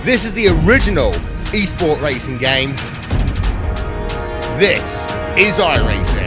This is the original esport racing game. This is iRacing.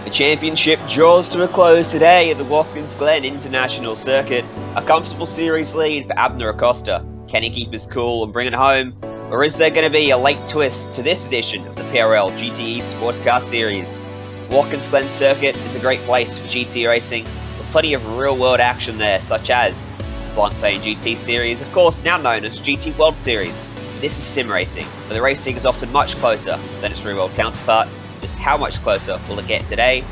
The championship draws to a close today at the Watkins Glen International Circuit. A comfortable series lead for Abner Acosta. Can he keep his cool and bring it home? Or is there going to be a late twist to this edition of the PRL GTE Sportscar Series? Watkins Glen Circuit is a great place for GTE racing, with plenty of real-world action there, such as the Blancpain GT Series, of course now known as GT World Series. This is sim racing, but the racing is often much closer than its real-world counterpart. Just how much closer will it get today?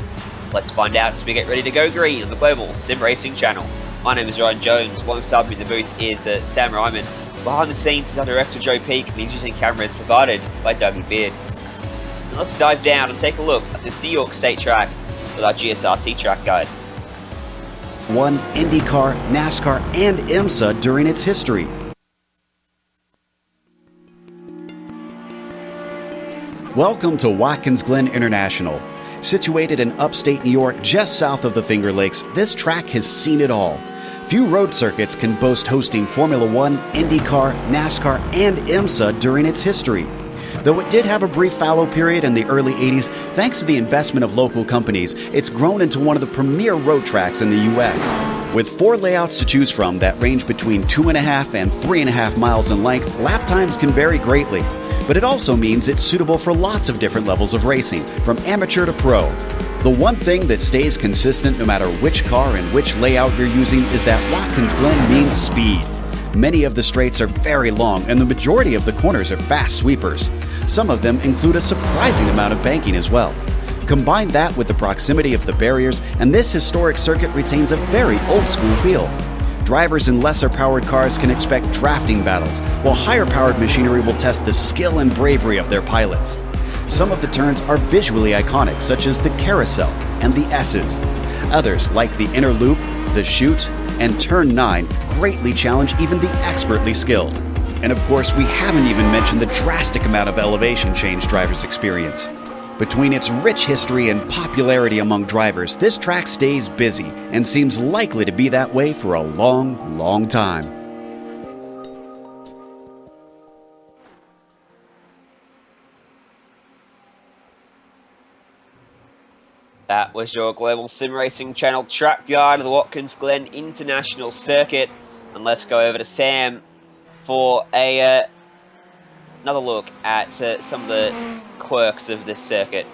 Let's find out as we get ready to go green on the Global Sim Racing channel. My name is Ryan Jones, alongside me in the booth is Sam Ryman. Behind the scenes is our director Joe Peake, and using cameras provided by Dougie Beard. Now let's dive down and take a look at this New York State track with our GSRC track guide. Won IndyCar, NASCAR, and IMSA during its history. Welcome to Watkins Glen International. Situated in upstate New York just south of the Finger Lakes, this track has seen it all. Few road circuits can boast hosting Formula One, IndyCar, NASCAR, and IMSA during its history. Though it did have a brief fallow period in the early 80s, thanks to the investment of local companies, it's grown into one of the premier road tracks in the U.S. With 4 layouts to choose from that range between 2.5 and 3.5 miles in length, lap times can vary greatly. But it also means it's suitable for lots of different levels of racing, from amateur to pro. The one thing that stays consistent no matter which car and which layout you're using is that Watkins Glen means speed. Many of the straights are very long, and the majority of the corners are fast sweepers. Some of them include a surprising amount of banking as well. Combine that with the proximity of the barriers, and this historic circuit retains a very old-school feel. Drivers in lesser-powered cars can expect drafting battles, while higher-powered machinery will test the skill and bravery of their pilots. Some of the turns are visually iconic, such as the carousel and the S's. Others, like the inner loop, the chute, and turn 9, greatly challenge even the expertly skilled. And of course, we haven't even mentioned the drastic amount of elevation change drivers experience. Between its rich history and popularity among drivers, this track stays busy and seems likely to be that way for a long, long time. That was your Global Sim Racing channel track guide of the Watkins Glen International Circuit. And let's go over to Sam for another look at some of the quirks of this circuit.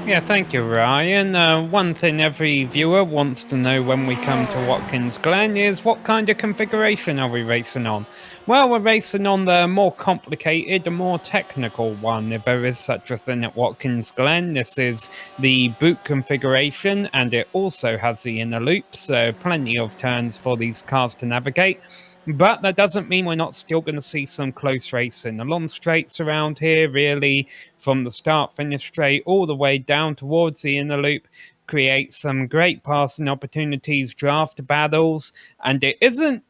Yeah, thank you, Ryan. One thing every viewer wants to know when we come to Watkins Glen is what kind of configuration are we racing on? Well, we're racing on the more complicated, more technical one, if there is such a thing at Watkins Glen. This is the boot configuration, and it also has the inner loop, so plenty of turns for these cars to navigate. But that doesn't mean we're not still going to see some close racing. The long straights around here, really, from the start-finish straight all the way down towards the inner loop, create some great passing opportunities, draft battles, and it isn't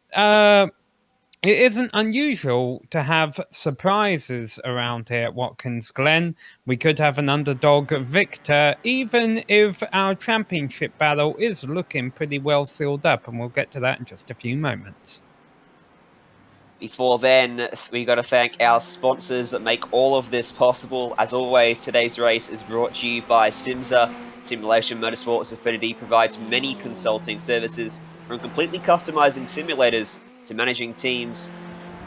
unusual to have surprises around here at Watkins Glen. We could have an underdog victor, even if our championship battle is looking pretty well sealed up, and we'll get to that in just a few moments. Before then, we got to thank our sponsors that make all of this possible. As always, today's race is brought to you by Simsa. Simulation Motorsports Affinity provides many consulting services, from completely customizing simulators to managing teams.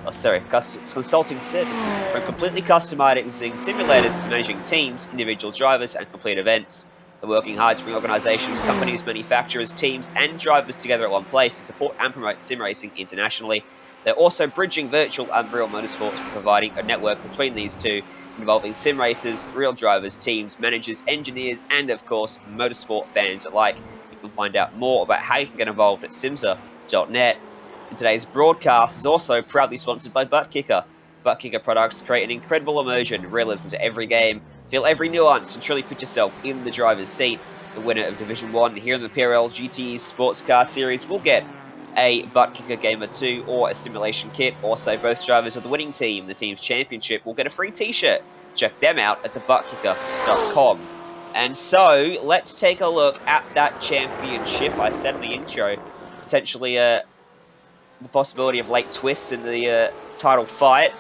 Consulting services, from completely customizing simulators to managing teams, individual drivers, and complete events. They're working hard to bring organizations, companies, manufacturers, teams, and drivers together at one place to support and promote sim racing internationally. They're also bridging virtual and real motorsports, providing a network between these two, involving sim racers, real drivers, teams, managers, engineers, and of course, motorsport fans alike. You can find out more about how you can get involved at simsa.net. And today's broadcast is also proudly sponsored by ButtKicker. ButtKicker products create an incredible immersion and realism to every game. Feel every nuance and truly put yourself in the driver's seat. The winner of Division 1 here in the PRL GTE Sportscar Series will get a ButtKicker Gamer 2 or a simulation kit. Also, both drivers of the winning team, the team's championship, will get a free t-shirt. Check them out at thebuttkicker.com. And so, let's take a look at that championship. I said in the intro, potentially the possibility of late twists in the title fight.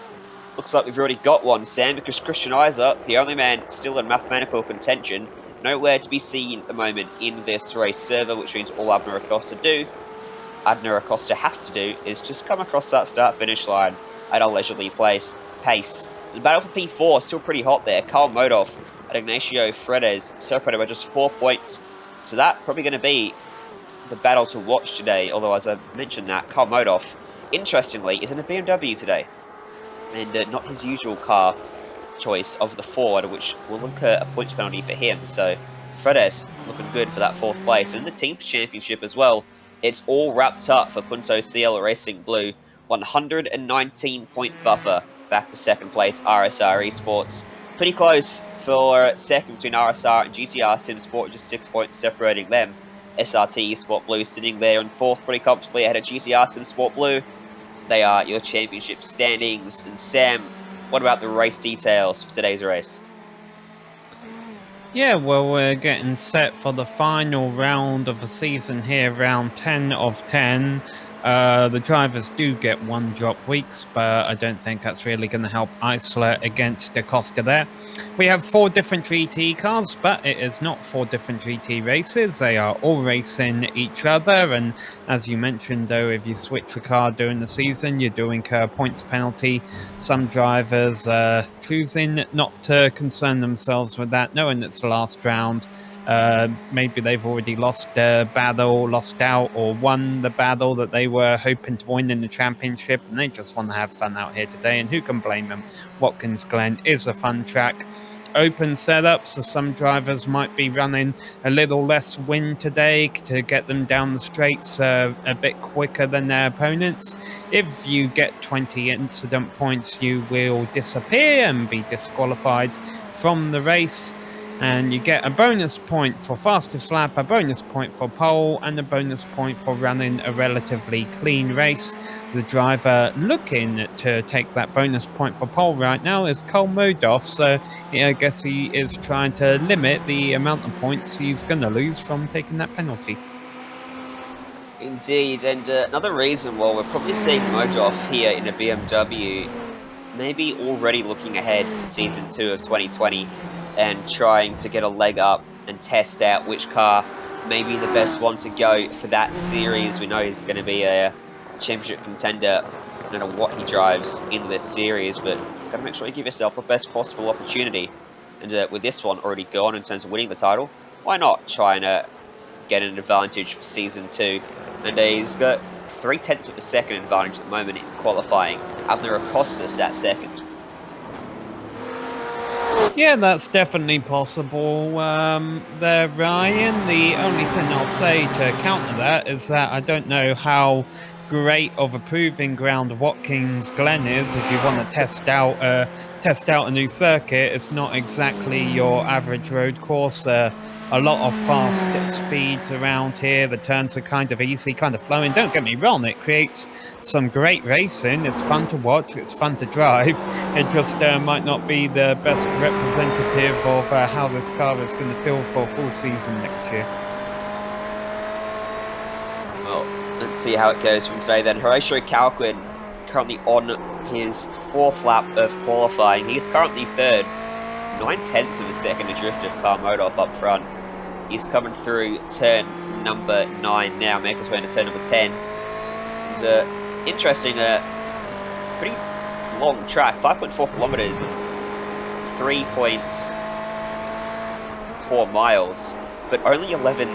Looks like we've already got one, Sam, because Christian Isa, the only man still in mathematical contention, nowhere to be seen at the moment in this race server, which means all Abner Acosta has to do is just come across that start-finish line at a leisurely pace. The battle for P4 is still pretty hot there. Carl Modov and Ignacio Fredes separated by just 4 points. So that's probably going to be the battle to watch today, although as I mentioned that, Carl Modov, interestingly, is in a BMW today, and not his usual car choice of the Ford, which will incur a points penalty for him. So Fredes looking good for that 4th place, and the team's championship as well. It's all wrapped up for Punto CL Racing Blue, 119 point buffer back to 2nd place RSR Esports. Pretty close for 2nd between RSR and GTR Sim Sport, just 6 points separating them. SRT Sport Blue sitting there in 4th pretty comfortably ahead of GTR Sim Sport Blue. They are your championship standings. And Sam, what about the race details for today's race? Yeah, well, we're getting set for the final round of the season here, round 10 of 10. The drivers do get 1 drop weeks, but I don't think that's really going to help isolate against Acosta there. We have 4 different GT cars, but it is not 4 different GT races. They are all racing each other, and as you mentioned, though, if you switch a car during the season, you do incur points penalty. Some drivers choosing not to concern themselves with that, knowing it's the last round. Maybe they've already lost a battle, lost out, or won the battle that they were hoping to win in the championship, and they just want to have fun out here today, and who can blame them? Watkins Glen is a fun track. Open setup, so some drivers might be running a little less wind today to get them down the straights a bit quicker than their opponents. If you get 20 incident points, you will disappear and be disqualified from the race. And you get a bonus point for fastest lap, a bonus point for pole, and a bonus point for running a relatively clean race. The driver looking to take that bonus point for pole right now is Carl Modov, so yeah, I guess he is trying to limit the amount of points he's going to lose from taking that penalty. Indeed, and another reason why we're probably seeing Modov here in a BMW, maybe already looking ahead to Season 2 of 2020, and trying to get a leg up and test out which car may be the best one to go for that series. We know he's going to be a championship contender no matter what he drives in this series, but you've got to make sure you give yourself the best possible opportunity. And with this one already gone in terms of winning the title, why not try and get an advantage for Season 2? And he's got 3/10 of a second advantage at the moment in qualifying. Abner Acosta sat second. Yeah, that's definitely possible there, Ryan. The only thing I'll say to counter that is that I don't know how great of a proving ground Watkins Glen is. If you want to test out a new circuit, it's not exactly your average road course. A lot of fast speeds around here. The turns are kind of easy, kind of flowing. Don't get me wrong, it creates some great racing. It's fun to watch. It's fun to drive. It just might not be the best representative of how this car is going to feel for a full season next year. Well, let's see how it goes from today then. Horatio Calquin currently on his 4th lap of qualifying. He is currently 3rd, 9/10 of a second adrift of Carl Modoff up front. He's coming through turn number 9 now, making his way into turn number 10. And interesting, pretty long track, 5.4 kilometers and 3.4 miles, but only 11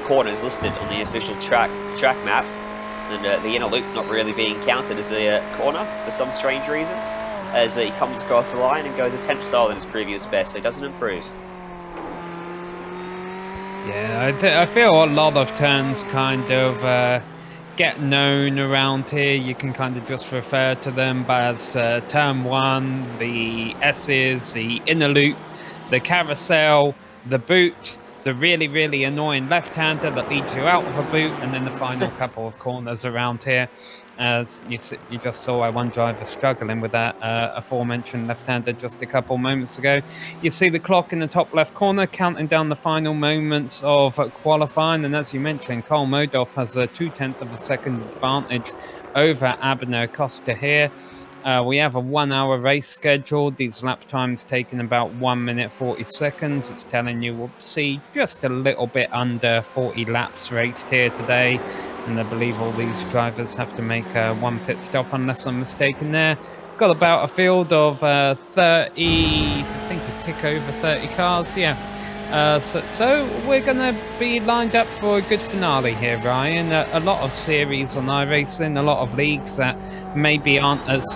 corners listed on the official track map, and the inner loop not really being counted as a corner for some strange reason, as he comes across the line and goes a 10th slower than his previous best, so he doesn't improve. Yeah, I feel a lot of turns kind of get known around here. You can kind of just refer to them as turn 1, the S's, the inner loop, the carousel, the boot, the really, really annoying left-hander that leads you out of a boot, and then the final couple of corners around here. As you just saw one driver struggling with that aforementioned left-hander just a couple moments ago. You see the clock in the top left corner counting down the final moments of qualifying, and as you mentioned, Carl Modoff has a 2/10 of a second advantage over Abner Costa here. We have a 1-hour race scheduled. These lap times taking about 1 minute 40 seconds. It's telling you we'll see just a little bit under 40 laps raced here today. And I believe all these drivers have to make one pit stop, unless I'm mistaken there. Got about a field of 30, I think a tick over 30 cars, yeah. So we're going to be lined up for a good finale here, Ryan. A lot of series on iRacing, a lot of leagues that maybe aren't as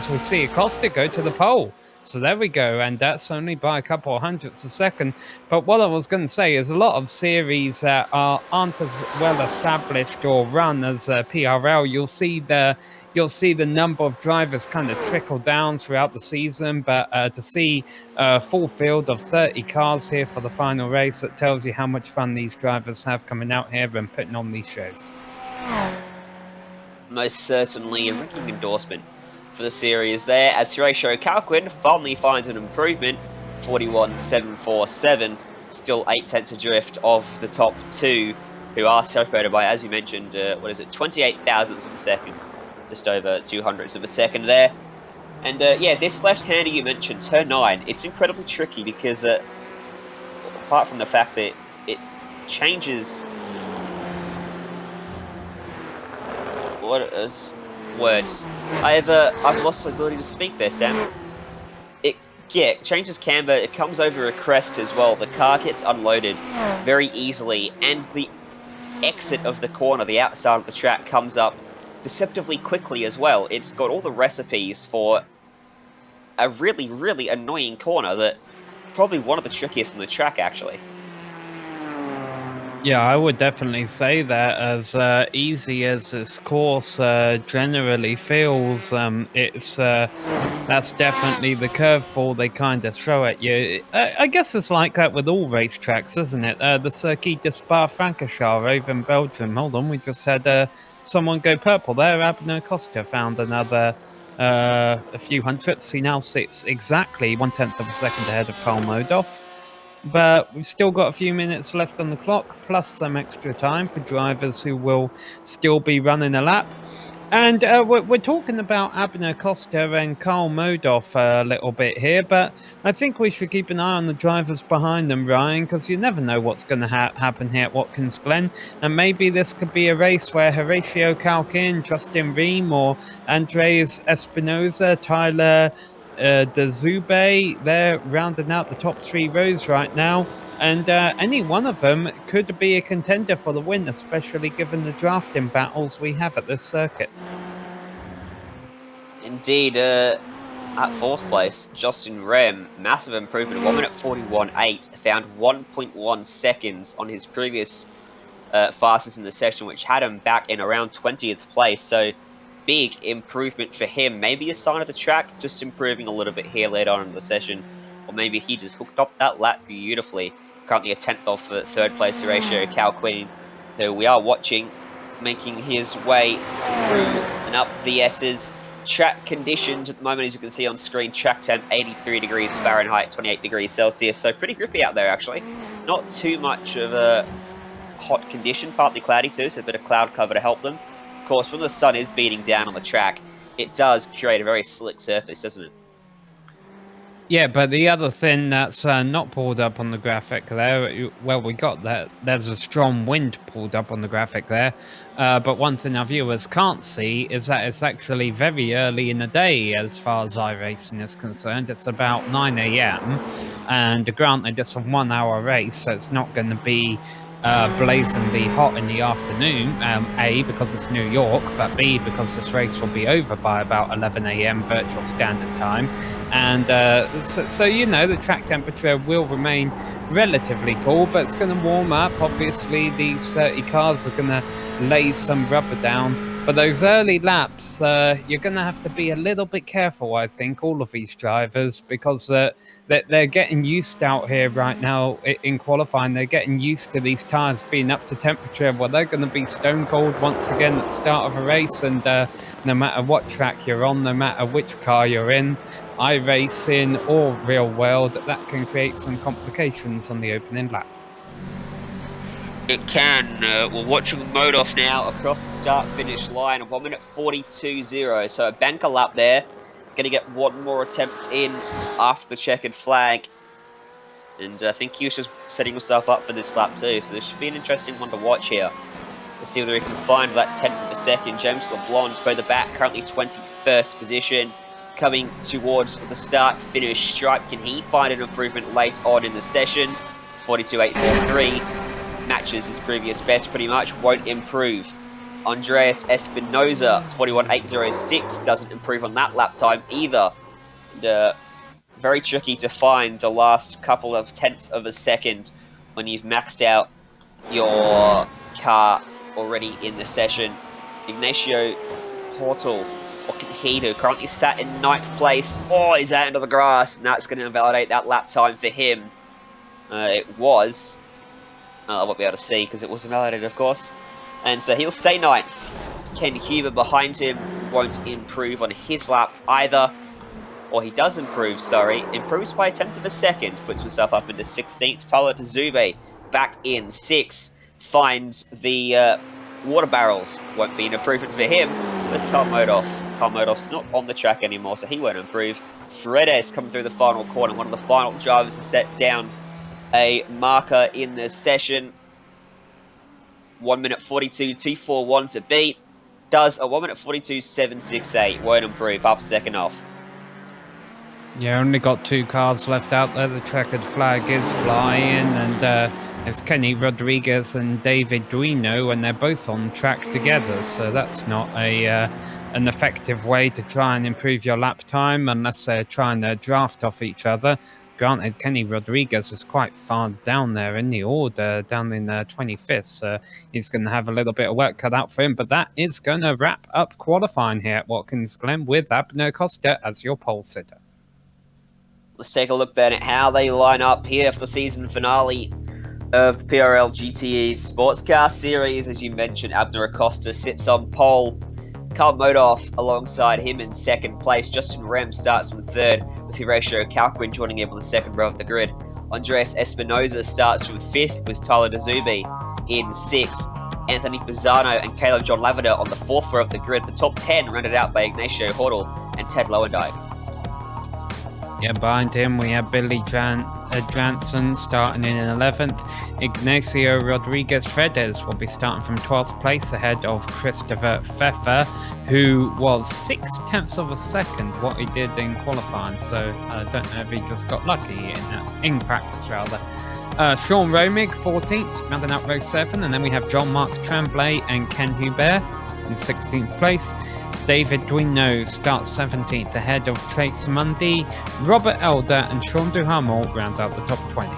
we see Acosta go to the pole. So there we go, and that's only by a couple of hundredths a second. But what I was going to say is a lot of series that aren't as well established or run as PRL. You'll see the number of drivers kind of trickle down throughout the season, but to see a full field of 30 cars here for the final race, it tells you how much fun these drivers have coming out here and putting on these shows. Most certainly a ringing endorsement for the series there, as Horatio Calquin finally finds an improvement, 41.747, still 8/10 adrift of the top 2, who are separated by, as you mentioned, 28 thousandths of a second, just over 200ths of a second there. And yeah, this left-hander you mentioned, turn 9, it's incredibly tricky because apart from the fact that it changes words. I've lost my ability to speak there, Sam. It changes camber, it comes over a crest as well. The car gets unloaded very easily, and the exit of the corner, the outside of the track, comes up deceptively quickly as well. It's got all the recipes for a really, really annoying corner that probably one of the trickiest in the track, actually. Yeah, I would definitely say that as easy as this course generally feels, that's definitely the curveball they kind of throw at you. I guess it's like that with all racetracks, isn't it? The Circuit de Spa-Francorchamps over in Belgium. Hold on, we just had someone go purple there. Abner Costa found another a few hundredths. He now sits exactly 1/10 of a second ahead of Carl Modoff. But we've still got a few minutes left on the clock, plus some extra time for drivers who will still be running a lap. And we're talking about Abner Costa and Carl Modoff a little bit here, but I think we should keep an eye on the drivers behind them, Ryan, because you never know what's going to happen here at Watkins Glen. And maybe this could be a race where Horatio Calquin, Justin Ream, or Andres Espinosa, Tyler De Zube, they're rounding out the top 3 rows right now. And any one of them could be a contender for the win, especially given the drafting battles we have at this circuit. Indeed, at 4th place, Justin Rem, massive improvement, 1 minute 41.8, found 1.1 seconds on his previous fastest in the session, which had him back in around 20th place, so big improvement for him. Maybe a sign of the track, just improving a little bit here later on in the session, or maybe he just hooked up that lap beautifully. Currently a 10th off for 3rd place ratio, Cal Queen, who we are watching, making his way through and up the S's. Track conditions at the moment, as you can see on screen, track temp 83 degrees Fahrenheit, 28 degrees Celsius, so pretty grippy out there actually. Not too much of a hot condition, partly cloudy too, so a bit of cloud cover to help them. Of course, when the sun is beating down on the track, it does create a very slick surface, doesn't it? Yeah, but the other thing that's not pulled up on the graphic there, well, we got that. There's a strong wind pulled up on the graphic there. But one thing our viewers can't see is that it's actually very early in the day as far as iRacing is concerned. It's about 9 a.m. And granted, it's a 1 hour race, so it's not going to be blazingly hot in the afternoon, A, because it's New York, but B, because this race will be over by about 11 a.m. virtual standard time. And so, you know, the track temperature will remain relatively cool, but it's going to warm up. Obviously, these 30 cars are going to lay some rubber down. But those early laps, you're going to have to be a little bit careful, I think, all of these drivers, because they're getting used out here right now in qualifying. They're getting used to these tyres being up to temperature. Well, they're going to be stone cold once again at the start of a race. And no matter what track you're on, no matter which car you're in, iRacing or real world, that can create some complications on the opening lap. It can. We're watching mode off now across the start-finish line. 1 minute 42.0. So a banker lap there. Going to get one more attempt in after the checkered flag. And I think he was just setting himself up for this lap too. So this should be an interesting one to watch here. We'll see whether he can find that 10th of a second. James LeBlanc, further back, currently 21st position. Coming towards the start-finish stripe. Can he find an improvement late on in the session? 42.843. Matches his previous best pretty much, won't improve. Andreas Espinoza, 41.806, doesn't improve on that lap time either. And, very tricky to find the last couple of tenths of a second when you've maxed out your car already in the session. Ignacio Portal, what can he do? Currently sat in 9th place. Oh, he's out into the grass, and that's going to invalidate that lap time for him. It was. I won't be able to see because it wasn't validated, of course. And so he'll stay 9th. Ken Huber behind him won't improve on his lap either. Or he does improve, sorry. Improves by a 10th of a second. Puts himself up into 16th. Tyler Tazube back in 6th. Finds the water barrels. Won't be an improvement for him. Let's Carl Modoff. Carl Modoff's not on the track anymore, so he won't improve. Fredes coming through the final corner. One of the final drivers to set down a marker in the session. 1 minute 42.241 to beat. Does a 1 minute 42.768. Won't improve, half a second off. Yeah, only got 2 cars left out there. The checkered flag is flying, and it's Kenny Rodriguez and David Duino, and they're both on track together. So that's not an effective way to try and improve your lap time unless they're trying to draft off each other. Granted, Kenny Rodriguez is quite far down there in the order, down in 25th, so he's going to have a little bit of work cut out for him, but that is going to wrap up qualifying here at Watkins Glen with Abner Costa as your pole sitter. Let's take a look then at how they line up here for the season finale of the PRL GTE Sportscar Series. As you mentioned, Abner Acosta sits on pole. Carl Modoff alongside him in 2nd place. Justin Rem starts from 3rd, with Horatio Calquin joining him on the 2nd row of the grid. Andres Espinoza starts from 5th, with Tyler Dazubi in 6th. Anthony Pisano and Caleb John Lavender on the 4th row of the grid. The top 10 rounded out by Ignacio Hordle and Ted Lowendyke. Yeah, behind him we have Billy Jansen starting in 11th. Ignacio Rodriguez Fredes will be starting from 12th place ahead of Christopher Pfeffer, who was 6/10 of a second what he did in qualifying. So I don't know if he just got lucky in practice rather. Sean Romig, 14th, rounding out race 7. And then we have Jean-Marc Tremblay and Ken Hubert in 16th place. David Duino starts 17th ahead of Trace Mundy. Robert Elder and Sean Duhamel round out the top 20.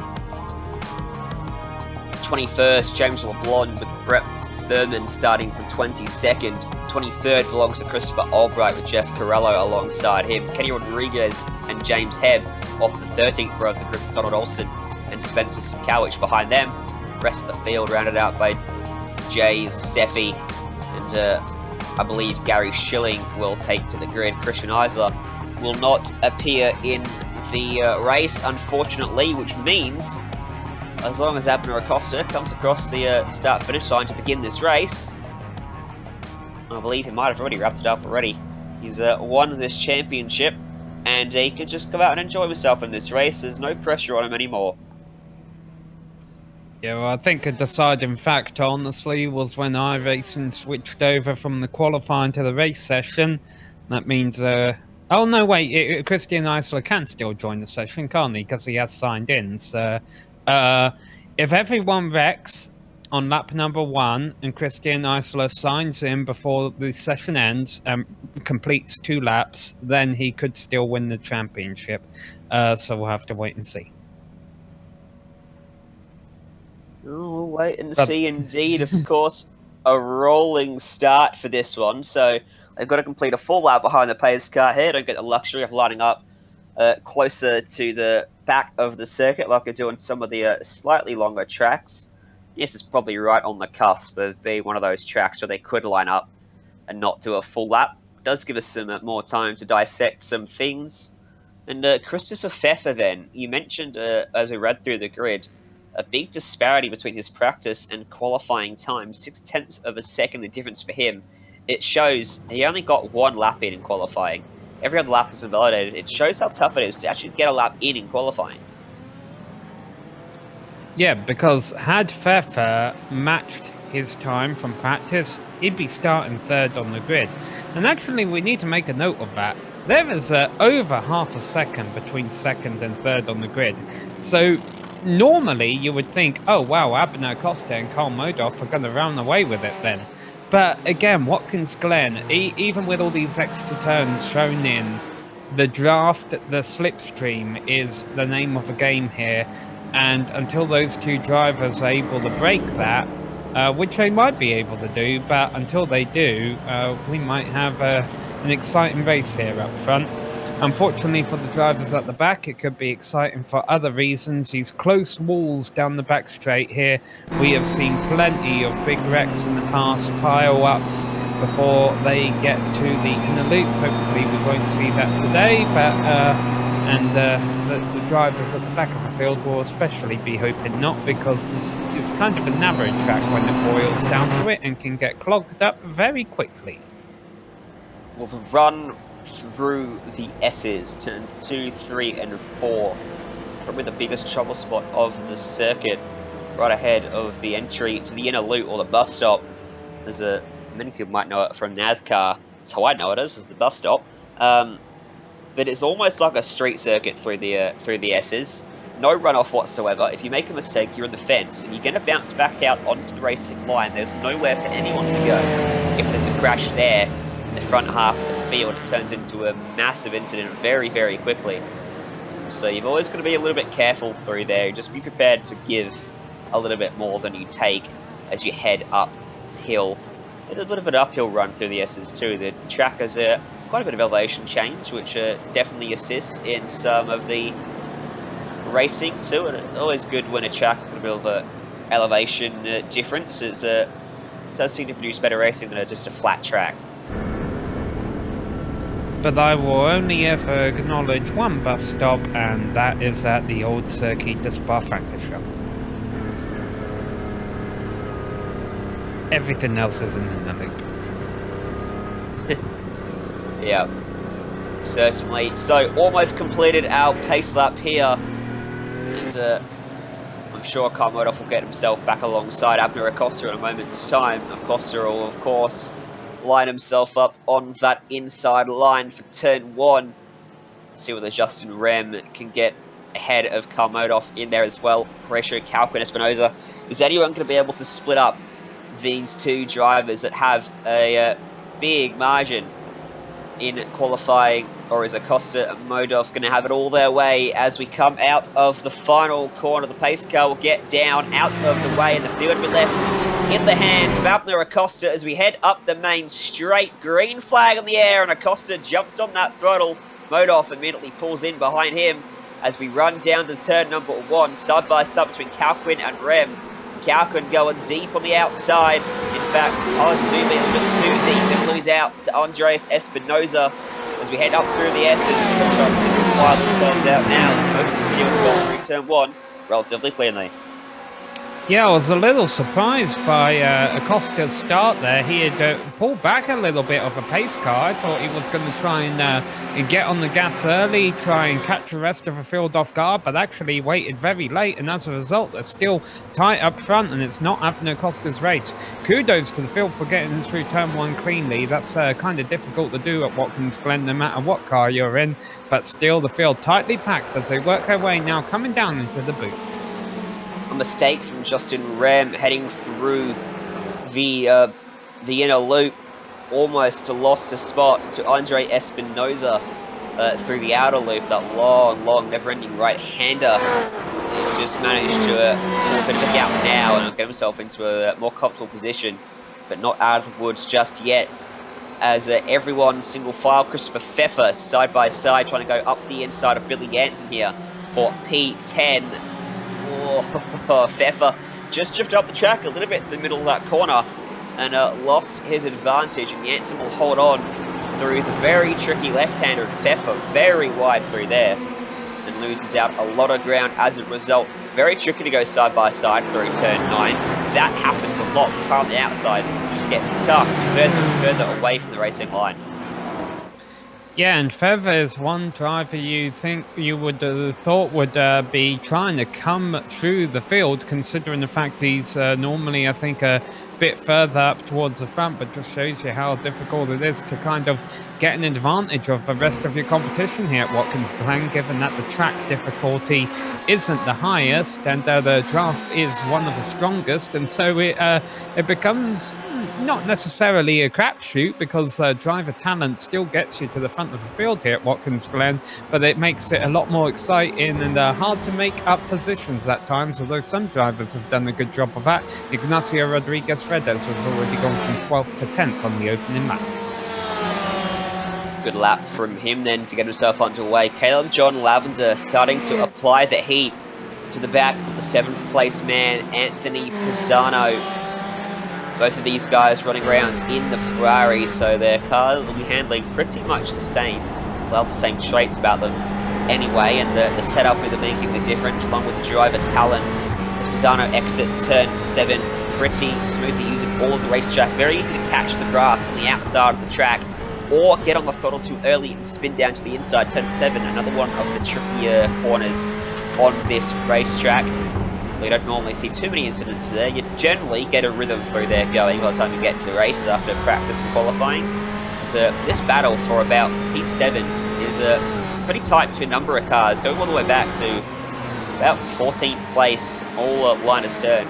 21st, James LeBlanc with Brett Thurman starting from 22nd. 23rd belongs to Christopher Albright with Jeff Corello alongside him. Kenny Rodriguez and James Hebb off the 13th row of the group, Donald Olsen and Spencer Sikowicz behind them. Rest of the field rounded out by Jay Seffi and I believe Gary Schilling will take to the grid. Christian Eisler will not appear in the race, unfortunately, which means as long as Abner Acosta comes across the start-finish line to begin this race, I believe he might have already wrapped it up already. He's won this championship, and he can just come out and enjoy himself in this race. There's no pressure on him anymore. Yeah, well, I think a deciding factor, honestly, was when iRacing switched over from the qualifying to the race session. That means, oh no, wait, Christian Eisler can still join the session, can't he? Because he has signed in. So, if everyone wrecks on lap number 1 and Christian Eisler signs in before the session ends and completes 2 laps, then he could still win the championship. So we'll have to wait and see. Oh, we'll wait and see indeed. Of course, a rolling start for this one. So they've got to complete a full lap behind the pace car here. Don't get the luxury of lining up closer to the back of the circuit like I do on some of the slightly longer tracks. Yes, it's probably right on the cusp of being one of those tracks where they could line up and not do a full lap. It does give us some more time to dissect some things. And Christopher Pfeffer then, you mentioned as we read through the grid, a big disparity between his practice and qualifying time, 0.6 of a second the difference for him. It shows he only got 1 lap in qualifying. Every other lap was invalidated. It shows how tough it is to actually get a lap in qualifying. Yeah, because had Pfeffer matched his time from practice, he'd be starting 3rd on the grid. And actually, we need to make a note of that. There is over half a second between 2nd and 3rd on the grid. So normally, you would think, oh wow, Abner Acosta and Carl Modoff are going to run away with it then. But again, Watkins Glen, even with all these extra turns thrown in, the draft, the slipstream is the name of the game here. And until those 2 drivers are able to break that, which they might be able to do, but until they do, we might have an exciting race here up front. Unfortunately for the drivers at the back, it could be exciting for other reasons. These close walls down the back straight here, we have seen plenty of big wrecks in the past, pile-ups before they get to the inner loop. Hopefully we won't see that today, but the drivers at the back of the field will especially be hoping not, because it's kind of a narrow track when it boils down to it and can get clogged up very quickly. Well, the run through the S's, turns 2, 3 and 4, probably the biggest trouble spot of the circuit, right ahead of the entry to the inner loop or the bus stop. There's many people might know it from NASCAR. That's how I know it is the bus stop. But it's almost like a street circuit through the S's. No runoff whatsoever. If you make a mistake, you're in the fence, and you're going to bounce back out onto the racing line. There's nowhere for anyone to go. If there's a crash there, the front half of the field, it turns into a massive incident very, very quickly. So you've always got to be a little bit careful through there. Just be prepared to give a little bit more than you take as you head uphill. A little bit of an uphill run through the S's too. The track has quite a bit of elevation change, which definitely assists in some of the racing too. And it's always good when a track has got a bit of an elevation difference. It does seem to produce better racing than just a flat track. But I will only ever acknowledge one bus stop, and that is at the old Circuit de Spa-Francorchamps. Everything else is in the loop. Yeah, certainly. So, almost completed our pace lap here. And I'm sure Carl Modoff will get himself back alongside Abner Acosta in a moment's time. Acosta will, of course, line himself up on that inside line for turn 1. See whether Justin Rem can get ahead of Carmodov in there as well. Horatio, Calquin, Espinoza. Is anyone going to be able to split up these two drivers that have a big margin in qualifying, or is Acosta and Modov going to have it all their way as we come out of the final corner? The pace car will get down out of the way, and the field will be left in the hands of Abner Acosta as we head up the main straight. Green flag in the air, and Acosta jumps on that throttle. Modov immediately pulls in behind him as we run down to turn number 1, side by side between Calquin and Rem. Calquin going deep on the outside. In fact, Tyler Dube a little too deep and lose out to Andres Espinoza as we head up through the S and try to simplify themselves out now as most of the video has gone through turn 1 relatively cleanly. Yeah, I was a little surprised by Acosta's start there. He had pulled back a little bit of a pace car. I thought he was going to try and get on the gas early, try and catch the rest of the field off guard, but actually waited very late, and as a result, they're still tight up front, and it's not Abner Acosta's race. Kudos to the field for getting through turn 1 cleanly. That's kind of difficult to do at Watkins Glen, no matter what car you're in, but still the field tightly packed as they work their way now coming down into the boot. A mistake from Justin Rem heading through the inner loop, almost lost a spot to Andre Espinoza through the outer loop. That long, never-ending right-hander. He's just managed to pull the gap now and get himself into a more comfortable position, but not out of the woods just yet. As everyone single file, Christopher Pfeffer side by side trying to go up the inside of Billy Jansen here for P10. Oh, Pfeffer just drifted up the track a little bit to the middle of that corner and lost his advantage, and Jansen will hold on through the very tricky left-hander. Pfeffer very wide through there and loses out a lot of ground as a result. Very tricky to go side by side through turn 9. That happens a lot. The car on the outside just gets sucked further and further away from the racing line. Yeah, and Feather is one driver you think you would thought would be trying to come through the field, considering the fact he's normally, I think, a bit further up towards the front, but just shows you how difficult it is to kind of get an advantage of the rest of your competition here at Watkins Glen, given that the track difficulty isn't the highest and the draft is one of the strongest, and so it becomes not necessarily a crapshoot because driver talent still gets you to the front of the field here at Watkins Glen, but it makes it a lot more exciting and hard to make up positions at times, although some drivers have done a good job of that. Ignacio Rodriguez Fredes has already gone from 12th to 10th on the opening lap. Good lap from him then to get himself underway. Caleb John Lavender starting to apply the heat to the back of the 7th place man, Anthony Pisano. Both of these guys running around in the Ferrari, so their car will be handling pretty much the same. Well, the same traits about them anyway, and the setup will be making the difference along with the driver talent. As Pisano exits turn 7, pretty smoothly using all of the racetrack. Very easy to catch the grass on the outside of the track, or get on the throttle too early and spin down to the inside. Turn 7, another one of the trickier corners on this racetrack. We don't normally see too many incidents there. You generally get a rhythm through there going by the time you get to the race after practice and qualifying. So this battle for about P7 is pretty tight between a number of cars, going all the way back to about 14th place, all line astern.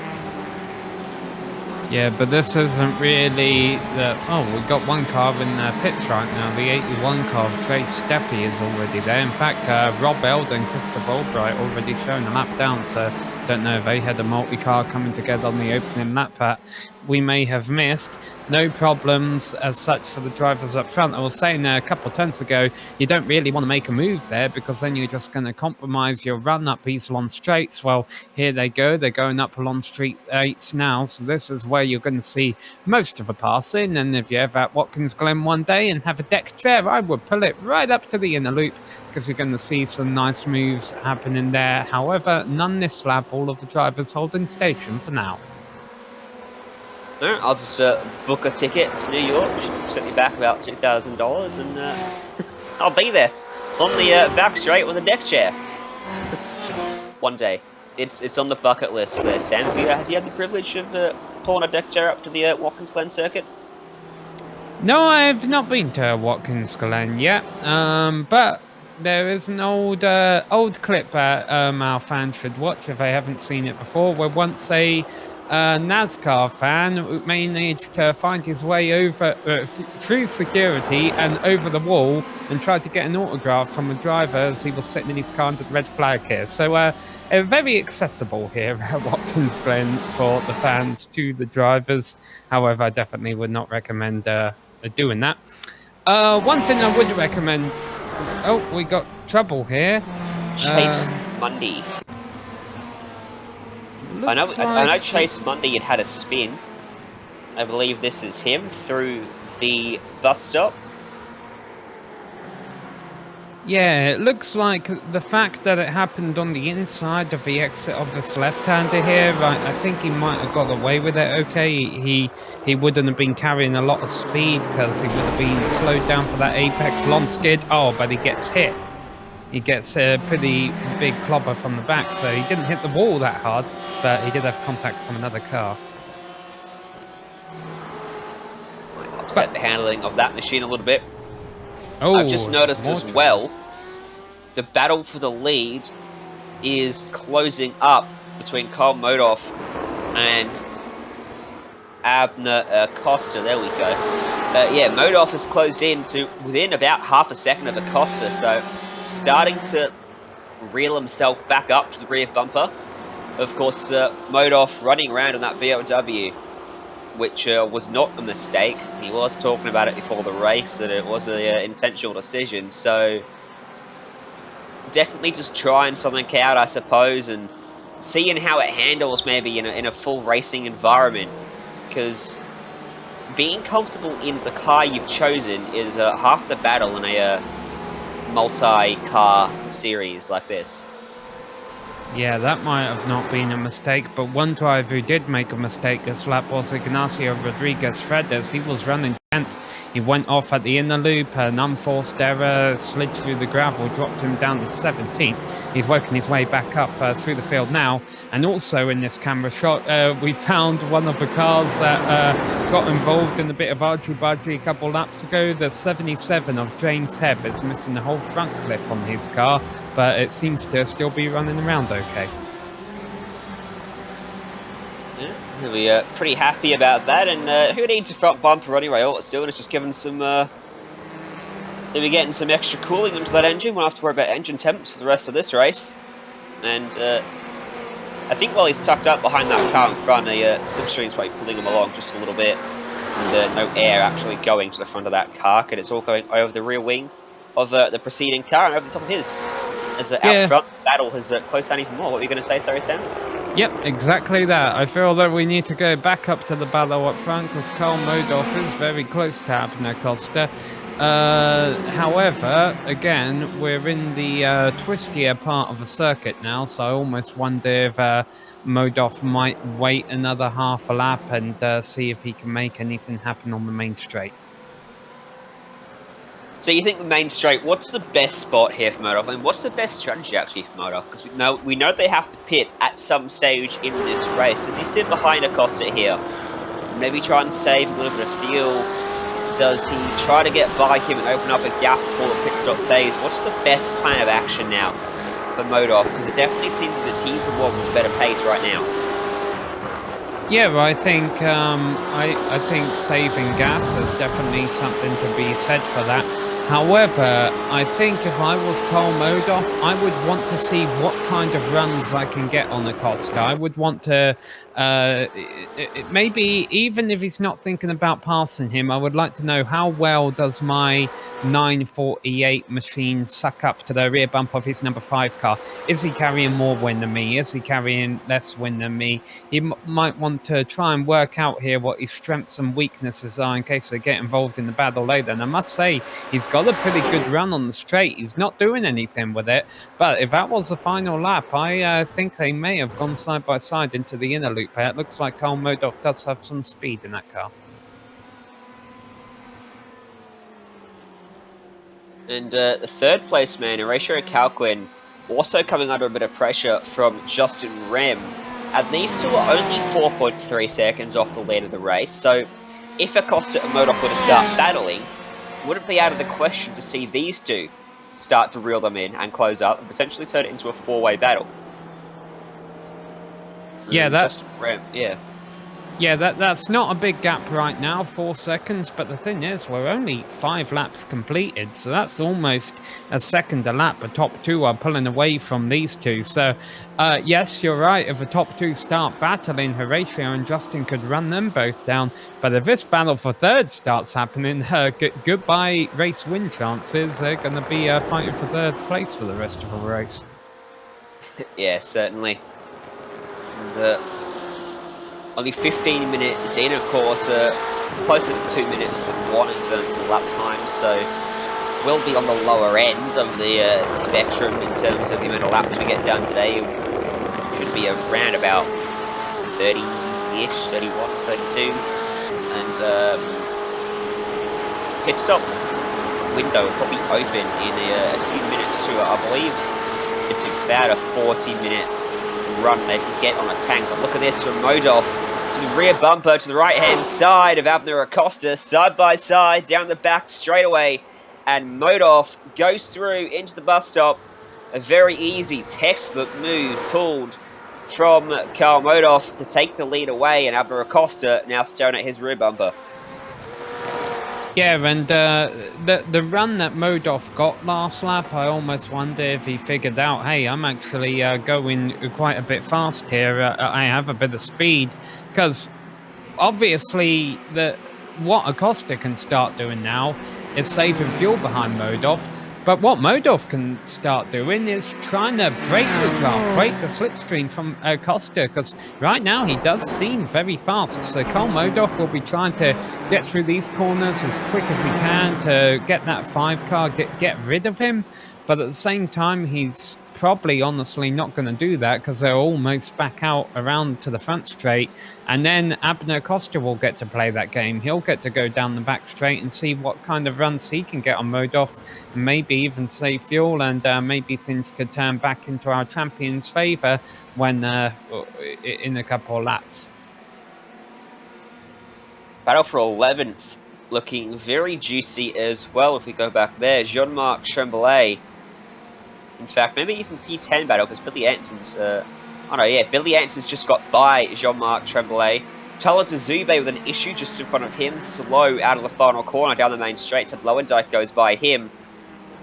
Yeah, but this isn't really the... Oh, we've got one car in pits right now. The 81 car of Trey Steffi is already there. In fact, Rob Eld and Christopher Albright already shown a lap down, so don't know if they had a multi-car coming together on the opening lap, but we may have missed. No problems as such for the drivers up front. I was saying a couple of turns ago, you don't really want to make a move there because then you're just going to compromise your run up these long straights. Well, here they go. They're going up along straight 8s now, so this is where you're going to see most of the passing. And if you're ever at Watkins Glen one day and have a deck chair, I would pull it right up to the inner loop because you're going to see some nice moves happening there. However, none this lap. All of the drivers holding station for now. No, I'll just book a ticket to New York, set me back about $2,000, and I'll be there on the back straight with a deck chair. One day. It's on the bucket list there, Sam. Have you had the privilege of pulling a deck chair up to the Watkins Glen circuit? No, I've not been to Watkins Glen yet, but there is an old clip that our fans should watch if they haven't seen it before, where once a NASCAR fan managed to find his way over through security and over the wall and tried to get an autograph from a driver as he was sitting in his car under the red flag here. So very accessible here at Watkins Glen for the fans to the drivers. However, I definitely would not recommend doing that. One thing I would recommend. Oh, we got trouble here. Chase Mundy. I know Chase Mundy had a spin. I believe this is him through the bus stop. Yeah, it looks like the fact that it happened on the inside of the exit of this left-hander here, I think he might have got away with it okay. He wouldn't have been carrying a lot of speed because he would have been slowed down for that apex long skid. Oh, but he gets hit. He gets a pretty big clobber from the back, so he didn't hit the wall that hard, but he did have contact from another car. Might upset the handling of that machine a little bit. Oh, I've just noticed as well, the battle for the lead is closing up between Kyle Modoff and Abner Costa. There we go. Yeah, Modoff has closed in to within about half a second of Acosta, so starting to reel himself back up to the rear bumper. Of course, Modoff running around in that BMW, which was not a mistake. He was talking about it before the race, that it was an intentional decision. So definitely just trying something out, I suppose, and seeing how it handles maybe in a full racing environment. Because being comfortable in the car you've chosen is half the battle in a multi-car series like this. Yeah, that might have not been a mistake, but one driver who did make a mistake this lap was Ignacio Rodriguez-Fredes. He was running 10th. He went off at the inner loop, an unforced error, slid through the gravel, dropped him down to 17th. He's working his way back up through the field now. And also in this camera shot, we found one of the cars that got involved in a bit of argy-bargy a couple laps ago. The 77 of James Hebb is missing the whole front clip on his car, but it seems to still be running around okay. Yeah, he'll be pretty happy about that. And who needs a front bumper anyway? All it's doing is just giving some... they'll be getting some extra cooling into that engine. Won't have to worry about engine temps for the rest of this race. And I think while he's tucked up behind that car in front, the slipstream's probably pulling him along just a little bit. And no air actually going to the front of that car, because it's all going over the rear wing of the preceding car and over the top of his. As out front, the battle has closed down even more. What were you going to say, sorry, Sam? Yep, exactly that. I feel that we need to go back up to the battle up front because Kyle Modoff is very close to Abner Costa. However, again, we're in the twistier part of the circuit now, so I almost wonder if Modoff might wait another half a lap and see if he can make anything happen on the main straight. So you think the main straight, what's the best spot here for Modoff? And what's the best strategy actually for Modoff? Because we know they have to pit at some stage in this race. Does he sit behind Acosta here? Maybe try and save a little bit of fuel? Does he try to get by him and open up a gap before the pit stop phase? What's the best plan of action now for Modoff? Because it definitely seems that he's the one with a better pace right now. Yeah, well, I think I think saving gas is definitely something to be said for that. However, I think if I was Kyle Modoff, I would want to see what kind of runs I can get on Acosta. I would want to, maybe even if he's not thinking about passing him, I would like to know how well does my 948 machine suck up to the rear bump of his number 5 car. Is he carrying more wind than me? Is he carrying less wind than me? He might want to try and work out here what his strengths and weaknesses are in case they get involved in the battle later. And I must say, he's got a pretty good run on the straight. He's not doing anything with it. But if that was the final lap, I think they may have gone side by side into the inner loop here. It looks like Kyle Modoff does have some speed in that car. And the third place man, Horatio Calquin, also coming under a bit of pressure from Justin Rem. And these two are only 4.3 seconds off the lead of the race. So if Acosta and Modoff were to start battling, would it be out of the question to see these two start to reel them in and close up and potentially turn it into a four-way battle. Yeah, Yeah, that's not a big gap right now, 4 seconds, but the thing is, we're only 5 laps completed, so that's almost a second a lap. The top two are pulling away from these two. So, yes, you're right. If the top two start battling, Horatio and Justin could run them both down. But if this battle for third starts happening, goodbye race win chances. They're going to be fighting for third place for the rest of the race. yeah, certainly. And, only 15 minutes in, of course, closer to 2 minutes than 1 in terms of lap time, so we'll be on the lower end of the spectrum in terms of the amount of laps we get done today. Should be around about 30-ish, 31, 32, and pit stop window will probably open in a few minutes too. I believe it's about a 40-minute run they can get on a tank. But look at this from Modolf to the rear bumper to the right-hand side of Abner Acosta, side by side down the back straightaway, and Modolf goes through into the bus stop. A very easy textbook move pulled from Carl Modolf to take the lead away, and Abner Acosta now staring at his rear bumper. Yeah, and the run that Modolf got last lap, I almost wonder if he figured out, hey, I'm actually going quite a bit fast here. I have a bit of speed, because obviously what Acosta can start doing now is saving fuel behind Modolf. But what Modolf can start doing is trying to break the draft, break the slipstream from Acosta, because right now he does seem very fast. So Carl Modolf will be trying to get through these corners as quick as he can to get that 5 car, get rid of him. But at the same time, he's probably honestly not going to do that, because they're almost back out around to the front straight, and then Abner Acosta will get to play that game. He'll get to go down the back straight and see what kind of runs he can get on Modolf, maybe even save fuel, and maybe things could turn back into our champion's favour when in a couple of laps. Battle for 11th looking very juicy as well. If we go back there, Jean-Marc Tremblay. In fact, maybe even P10 battle, because Billy Anson's... Billy Anson's just got by Jean-Marc Tremblay. Tyler Dzube with an issue just in front of him, slow out of the final corner down the main straight, so Lowendyke goes by him,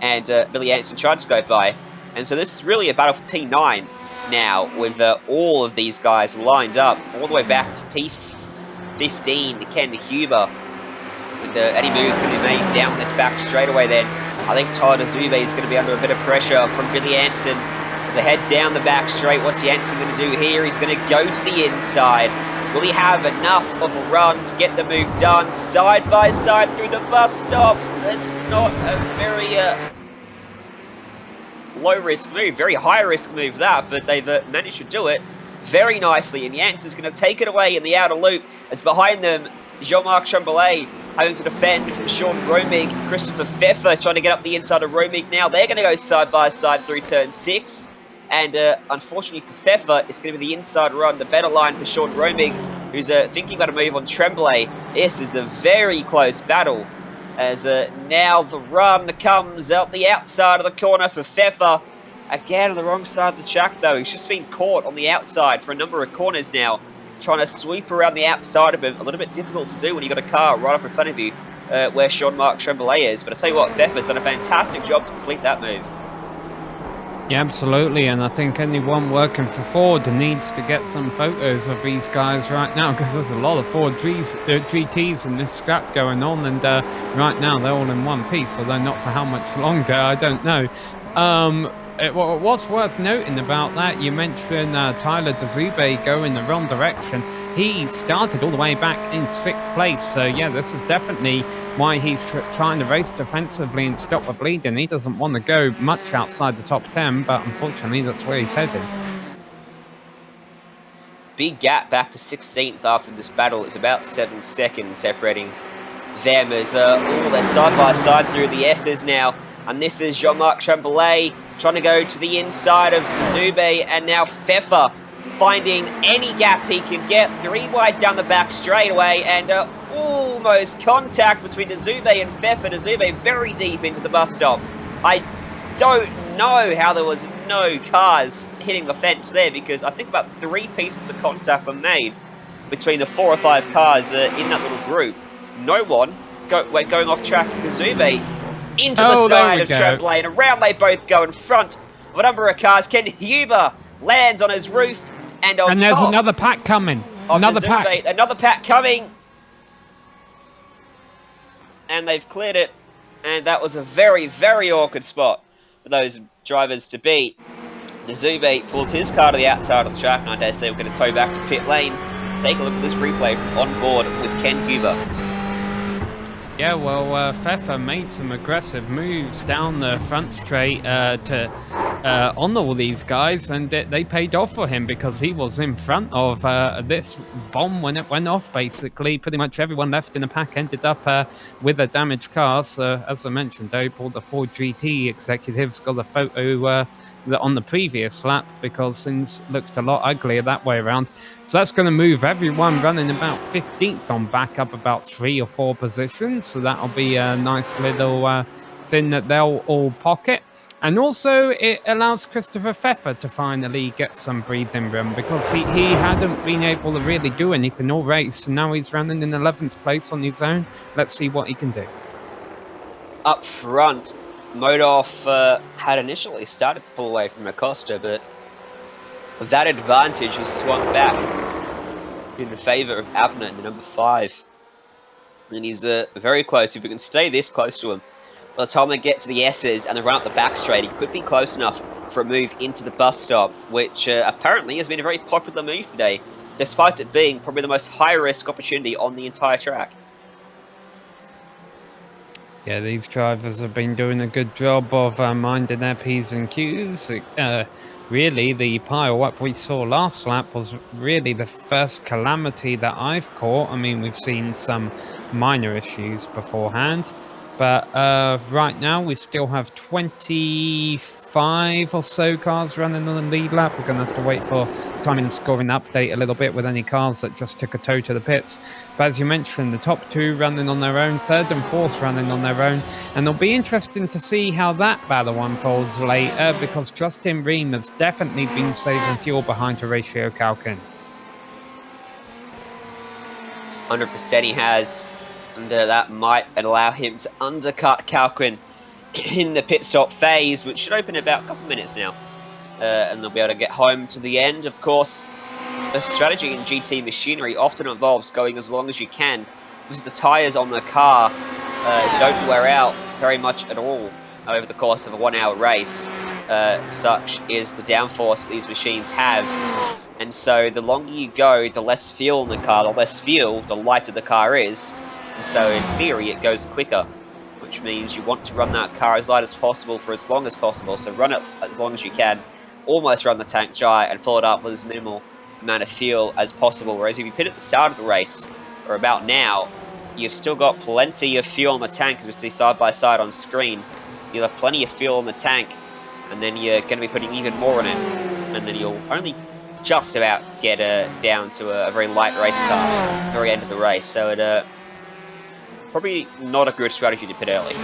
and Billy Anson tried to go by. And so this is really a battle for P9 now, with all of these guys lined up, all the way back to P15 to Ken Huber. With any moves going to be made down this back straightaway then. I think Tyler Dzube is going to be under a bit of pressure from Billy Anson as they head down the back straight. What's Anson going to do here? He's going to go to the inside. Will he have enough of a run to get the move done? Side by side through the bus stop. That's not a very low-risk move, very high-risk move that, but they've managed to do it very nicely. And Jansen's going to take it away in the outer loop as behind them, Jean-Marc Tremblay having to defend from Sean Romig. Christopher Pfeffer trying to get up the inside of Romig now. They're going to go side by side through turn 6. And unfortunately for Pfeffer, it's going to be the inside run, the better line for Sean Romig, who's thinking about a move on Tremblay. This is a very close battle, as now the run comes out the outside of the corner for Pfeffer. Again on the wrong side of the track though. He's just been caught on the outside for a number of corners now, trying to sweep around the outside of him. A little bit difficult to do when you've got a car right up in front of you where Jean-Marc Tremblay is. But I tell you what, Pfeffer's done a fantastic job to complete that move. Yeah, absolutely, and I think anyone working for Ford needs to get some photos of these guys right now, because there's a lot of Ford GTs in this scrap going on, and right now they're all in one piece, although not for how much longer, I don't know. What's worth noting about that, you mentioned Tyler Dzube going the wrong direction. He started all the way back in 6th place, so yeah, this is definitely why he's trying to race defensively and stop the bleeding. He doesn't want to go much outside the top 10, but unfortunately that's where he's headed. Big gap back to 16th after this battle. It's about 7 seconds separating them as they're side by side through the S's now. And this is Jean-Marc Tremblay trying to go to the inside of Dzube, and now Pfeffer finding any gap he can get. 3 wide down the back straightaway, and almost contact between Dzube and Pfeffer. Dzube very deep into the bus stop. I don't know how there was no cars hitting the fence there, because I think about 3 pieces of contact were made between the 4 or 5 cars in that little group. No one went going off track. Kazube into the side of Tremblay, and around they both go in front of a number of cars. Ken Huber lands on his roof, and on there's another pack coming. Another pack coming. And they've cleared it, and that was a very, very awkward spot for those drivers to beat. Nazube pulls his car to the outside of the track, and I dare say we're going to tow back to pit lane. Take a look at this replay from on board with Ken Huber. Yeah, well, Pfeffer made some aggressive moves down the front straight on all these guys, and they paid off for him, because he was in front of this bomb when it went off, basically. Pretty much everyone left in the pack ended up with a damaged car. So, as I mentioned, all the 4 GTE executives got a photo on the previous lap, because things looked a lot uglier that way around. So that's going to move everyone running about 15th on back up about 3 or 4 positions. So that'll be a nice little thing that they'll all pocket. And also it allows Christopher Pfeffer to finally get some breathing room, because he hadn't been able to really do anything all race. And now he's running in 11th place on his own. Let's see what he can do. Up front, Modolf had initially started to pull away from Acosta, but that advantage has swung back in favour of Abner in the number 5. And he's very close. If we can stay this close to him, by the time they get to the S's and they run up the back straight, he could be close enough for a move into the bus stop, which apparently has been a very popular move today, despite it being probably the most high-risk opportunity on the entire track. Yeah, these drivers have been doing a good job of minding their P's and Q's. Really, the pile-up we saw last lap was really the first calamity that I've caught. I mean, we've seen some minor issues beforehand, but right now we still have 25 or so cars running on the lead lap. We're going to have to wait for timing and scoring update a little bit with any cars that just took a tow to the pits. But as you mentioned, the top 2 running on their own, 3rd and 4th running on their own. And it'll be interesting to see how that battle unfolds later, because Justin Ream has definitely been saving fuel behind Horatio Calkin. 100% he has, and that might allow him to undercut Calkin in the pit stop phase, which should open in about a couple minutes now. And they'll be able to get home to the end. Of course, the strategy in GT machinery often involves going as long as you can, because the tyres on the car don't wear out very much at all over the course of a 1-hour race. Such is the downforce that these machines have. And so the longer you go, the less fuel in the car, the less fuel, the lighter the car is. And so in theory it goes quicker, which means you want to run that car as light as possible for as long as possible. So run it as long as you can, almost run the tank dry, and fill it up with as minimal amount of fuel as possible. Whereas if you pit at the start of the race, or about now, you've still got plenty of fuel in the tank, as we see side by side on screen. You'll have plenty of fuel in the tank, and then you're going to be putting even more in it, and then you'll only just about get down to a very light race car at the very end of the race. So it probably not a good strategy to pit early.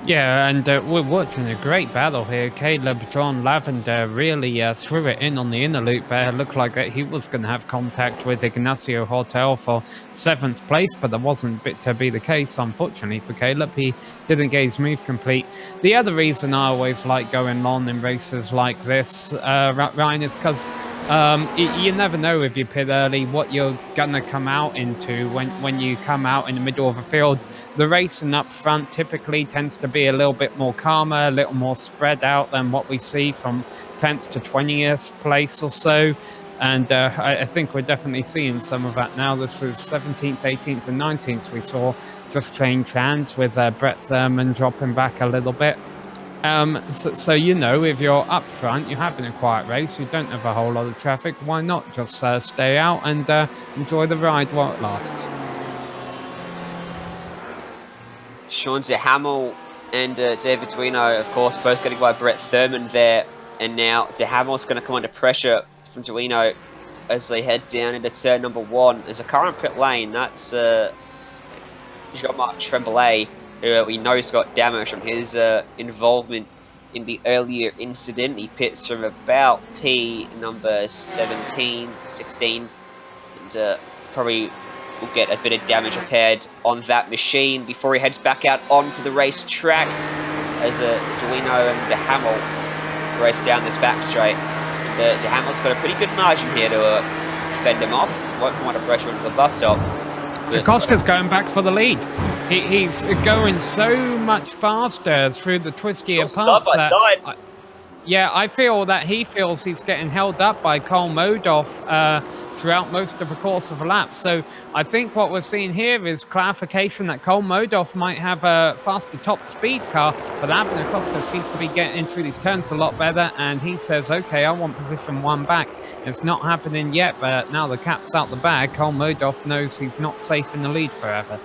Yeah, and we're watching a great battle here. Caleb John Lavender really threw it in on the inner loop there. Looked like that he was going to have contact with Ignacio Hortel for 7th place, but that wasn't to be the case, unfortunately, for Caleb. He didn't get his move complete. The other reason I always like going long in races like this, Ryan, is because you never know if you pit early what you're going to come out into when you come out in the middle of a field. The racing up front typically tends to be a little bit more calmer, a little more spread out than what we see from 10th to 20th place or so. And I think we're definitely seeing some of that now. This is 17th, 18th and 19th we saw just change hands, with Brett Thurman dropping back a little bit. So you know, if you're up front, you're having a quiet race, you don't have a whole lot of traffic, why not just stay out and enjoy the ride while it lasts? Sean DeHamel and David Duino, of course, both getting by Brett Thurman there. And now DeHamel's going to come under pressure from Duino as they head down into turn number 1. There's a car in pit lane. That's he's got Mark Tremblay, who we know has got damage from his involvement in the earlier incident. He pits from about P number 17, 16, and probably will get a bit of damage repaired on that machine before he heads back out onto the racetrack as Duino and DeHamel race down this back straight. And DeHamel's got a pretty good margin here to fend him off. Won't come under pressure into the bus stop. Acosta's going back for the lead. He's going so much faster through the twistier parts. Side by side. Yeah, I feel that he feels he's getting held up by Cole Modoff throughout most of the course of the lap. So I think what we're seeing here is clarification that Cole Modoff might have a faster top speed car, but Abner Costa seems to be getting through these turns a lot better, and he says, okay, I want position 1 back. It's not happening yet, but now the cat's out the bag. Cole Modoff knows he's not safe in the lead forever.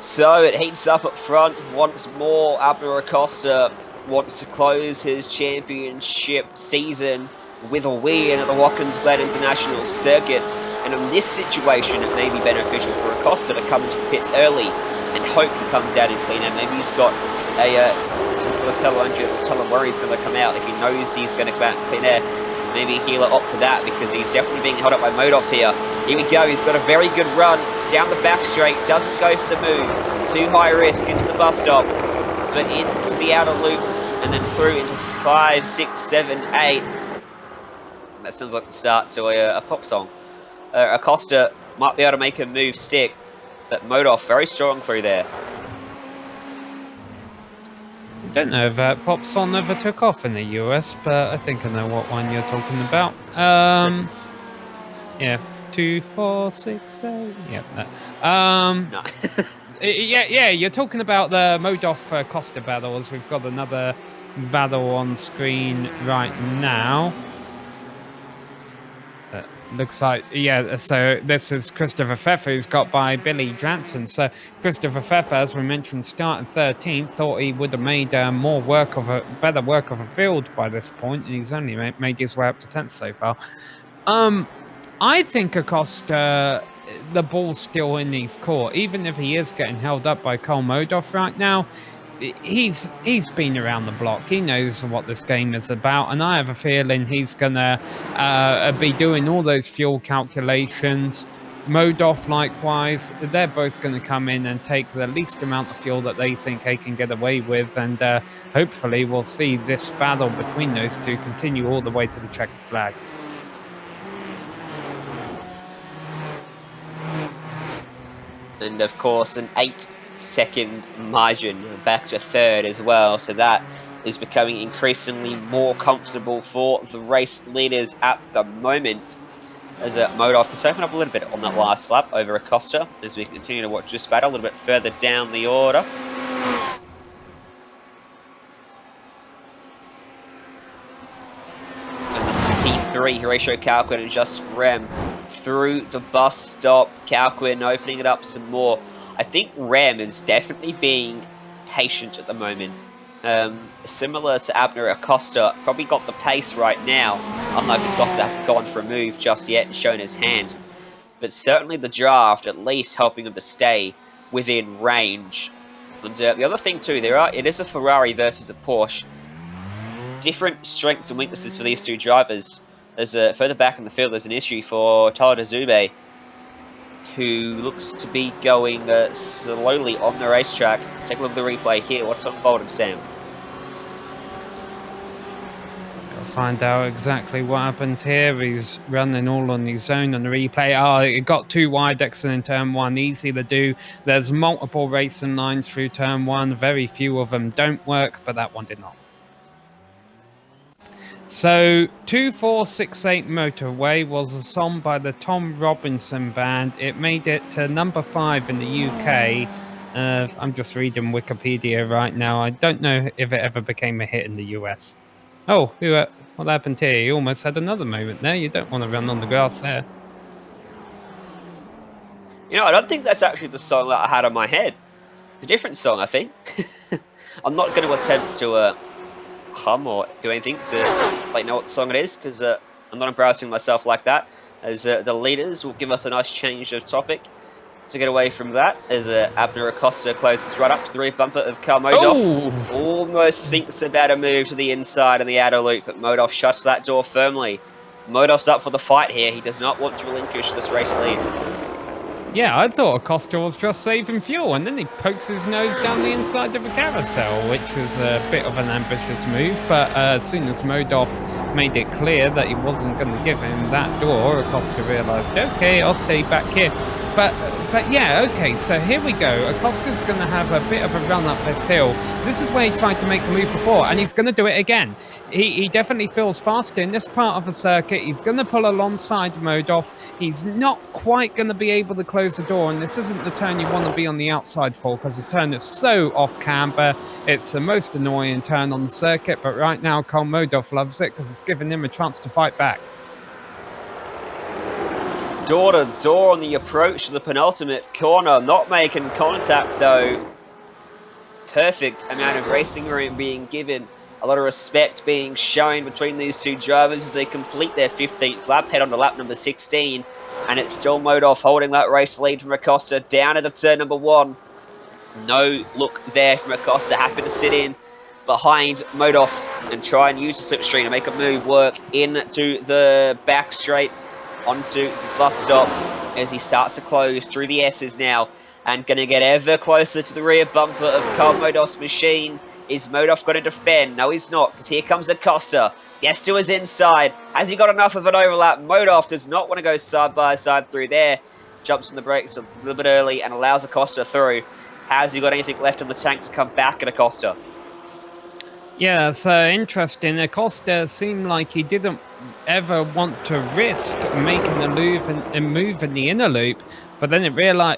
So it heats up at front once more. Abner Acosta wants to close his championship season with a win at the Watkins Glen International Circuit. And in this situation, it may be beneficial for Acosta to come into the pits early and hope he comes out in clean air. Maybe he's got some sort of tell him where he's going to come out if he knows he's going to come out in clean air. Maybe he'll opt for that because he's definitely being held up by Modoff here. Here we go, he's got a very good run down the back straight, doesn't go for the move. Too high risk into the bus stop, but into the outer loop and then through into 5, 6, 7, 8. That sounds like the start to a pop song. Acosta might be able to make a move stick, but Modoff very strong through there. I don't know if that pop song ever took off in the US, but I think I know what one you're talking about. Yeah, 2, 4, 6, 8. Yeah, No. yeah, you're talking about the Modoff Costa battles. We've got another battle on screen right now. Looks like, yeah, so this is Christopher Pfeffer, who's got by Billy Dranson. So Christopher Pfeffer, as we mentioned, started 13th, thought he would have made better work of a field by this point, and he's only made his way up to 10th so far. I think Acosta, the ball's still in his court, even if he is getting held up by Cole Modoff right now. He's been around the block. He knows what this game is about, and I have a feeling he's gonna be doing all those fuel calculations. Modoff, likewise, they're both going to come in and take the least amount of fuel that they think they can get away with, and hopefully we'll see this battle between those two continue all the way to the checkered flag. And of course an 8-second margin back to third as well, so that is becoming increasingly more comfortable for the race leaders at the moment, as Modoff to open up a little bit on that last lap over Acosta as we continue to watch this battle a little bit further down the order. And this is P3, Horatio Calquin and Just Rem through the bus stop. Calquin opening it up some more. I think Rem is definitely being patient at the moment. Similar to Abner Acosta, probably got the pace right now, unlike Acosta hasn't gone for a move just yet and shown his hand. But certainly the draft at least helping him to stay within range. And the other thing too, it is a Ferrari versus a Porsche. Different strengths and weaknesses for these two drivers. There's further back in the field, there's an issue for Tyler Zube, who looks to be going slowly on the racetrack. Take a look at the replay here. What's unfolded, Sam? We'll find out exactly what happened here. He's running all on his own on the replay. Oh, it got too wide exit in turn one. Easy to do. There's multiple racing lines through turn one. Very few of them don't work, but that one did not. So, 2468 Motorway was a song by the Tom Robinson Band. It made it to number 5 in the UK. I'm just reading Wikipedia right now. I don't know if it ever became a hit in the US. Oh, what happened here? You almost had another moment there. You don't want to run on the grass there. You know, I don't think that's actually the song that I had on my head. It's a different song, I think. I'm not going to attempt to hum or do anything to know what song it is, because I'm not embarrassing myself like that, as the leaders will give us a nice change of topic to get away from that as Abner Acosta closes right up to the rear bumper of Karl Modolf. Oh! Almost thinks about a move to the inside and the outer loop, but Modolf shuts that door firmly. Modolf's up for the fight here. He does not want to relinquish this race lead. Yeah, I thought Acosta was just saving fuel, and then he pokes his nose down the inside of a carousel, which was a bit of an ambitious move. But as soon as Modolf made it clear that he wasn't going to give him that door, Acosta realised, okay, I'll stay back here. But yeah, okay, so here we go. Acosta's going to have a bit of a run up this hill. This is where he tried to make the move before, and he's going to do it again. He definitely feels faster in this part of the circuit. He's going to pull alongside Modolf. He's not quite going to be able to close the door, and this isn't the turn you want to be on the outside for, because the turn is so off camber. It's the most annoying turn on the circuit, but right now Karl Modolf loves it because it's giving him a chance to fight back. Door to door on the approach to the penultimate corner, not making contact though. Perfect amount of racing room being given, a lot of respect being shown between these two drivers as they complete their 15th lap, head on to lap number 16, and it's still Modolf holding that race lead from Acosta down into turn number 1. No look there from Acosta, happy to sit in behind Modolf and try and use the slipstream to make a move work into the back straight onto the bus stop as he starts to close through the S's now and going to get ever closer to the rear bumper of Karl Modolf's machine. Is Modolf going to defend? No, he's not, because here comes Acosta. Gets to his inside. Has he got enough of an overlap? Modolf does not want to go side by side through there. Jumps on the brakes a little bit early and allows Acosta through. Has he got anything left in the tank to come back at Acosta? Yeah, so interesting. Acosta seemed like he didn't ever want to risk making a move in the inner loop, but then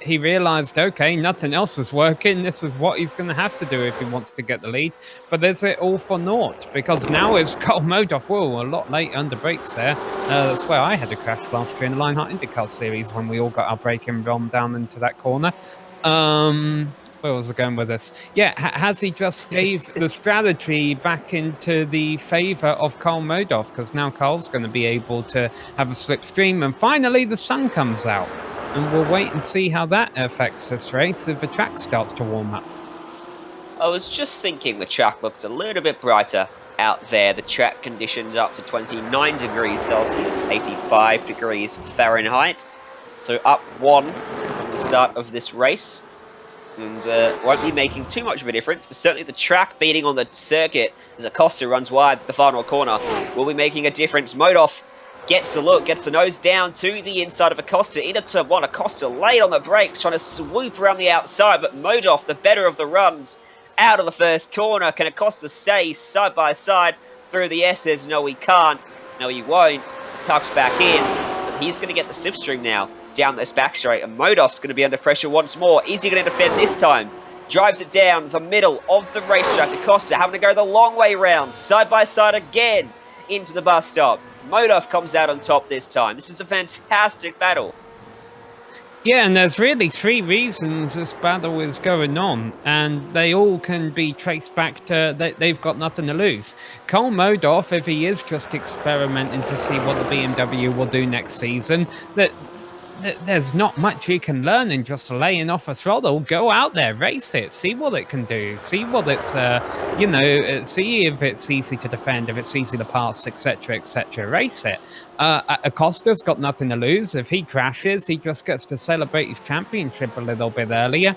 he realized, okay, nothing else is working. This is what he's going to have to do if he wants to get the lead. But there's it all for naught, because now it's Karl Modolf. Whoa, a lot late under brakes there. That's where I had a crash last year in the Lionheart IndyCar Series when we all got our braking run down into that corner. Where was I going with this? Yeah, has he just gave the strategy back into the favour of Karl Modolf? Because now Karl's going to be able to have a slipstream, and finally the sun comes out. And we'll wait and see how that affects this race if the track starts to warm up. I was just thinking the track looked a little bit brighter out there. The track conditions up to 29 degrees Celsius, 85 degrees Fahrenheit. So up 1 from the start of this race. And won't be making too much of a difference, but certainly the track beating on the circuit as Acosta runs wide at the final corner will be making a difference. Modolf gets the look, gets the nose down to the inside of Acosta into turn 1. Acosta late on the brakes, trying to swoop around the outside, but Modolf, the better of the runs, out of the first corner. Can Acosta stay side by side through the S's? No, he can't. No, he won't. Tucks back in, but he's going to get the slipstream now down this back straight, and Modolf's going to be under pressure once more. Is he going to defend this time? Drives it down the middle of the racetrack. Acosta having to go the long way round, side by side again into the bus stop. Modolf comes out on top this time. This is a fantastic battle. Yeah, and there's really 3 reasons this battle is going on, and they all can be traced back to they've got nothing to lose. Karl Modolf, if he is just experimenting to see what the BMW will do next season, there's not much he can learn in just laying off a throttle. Go out there, race it, see what it can do, see what it's, see if it's easy to defend, if it's easy to pass, etc., etc. Race it. Acosta's got nothing to lose. If he crashes, he just gets to celebrate his championship a little bit earlier.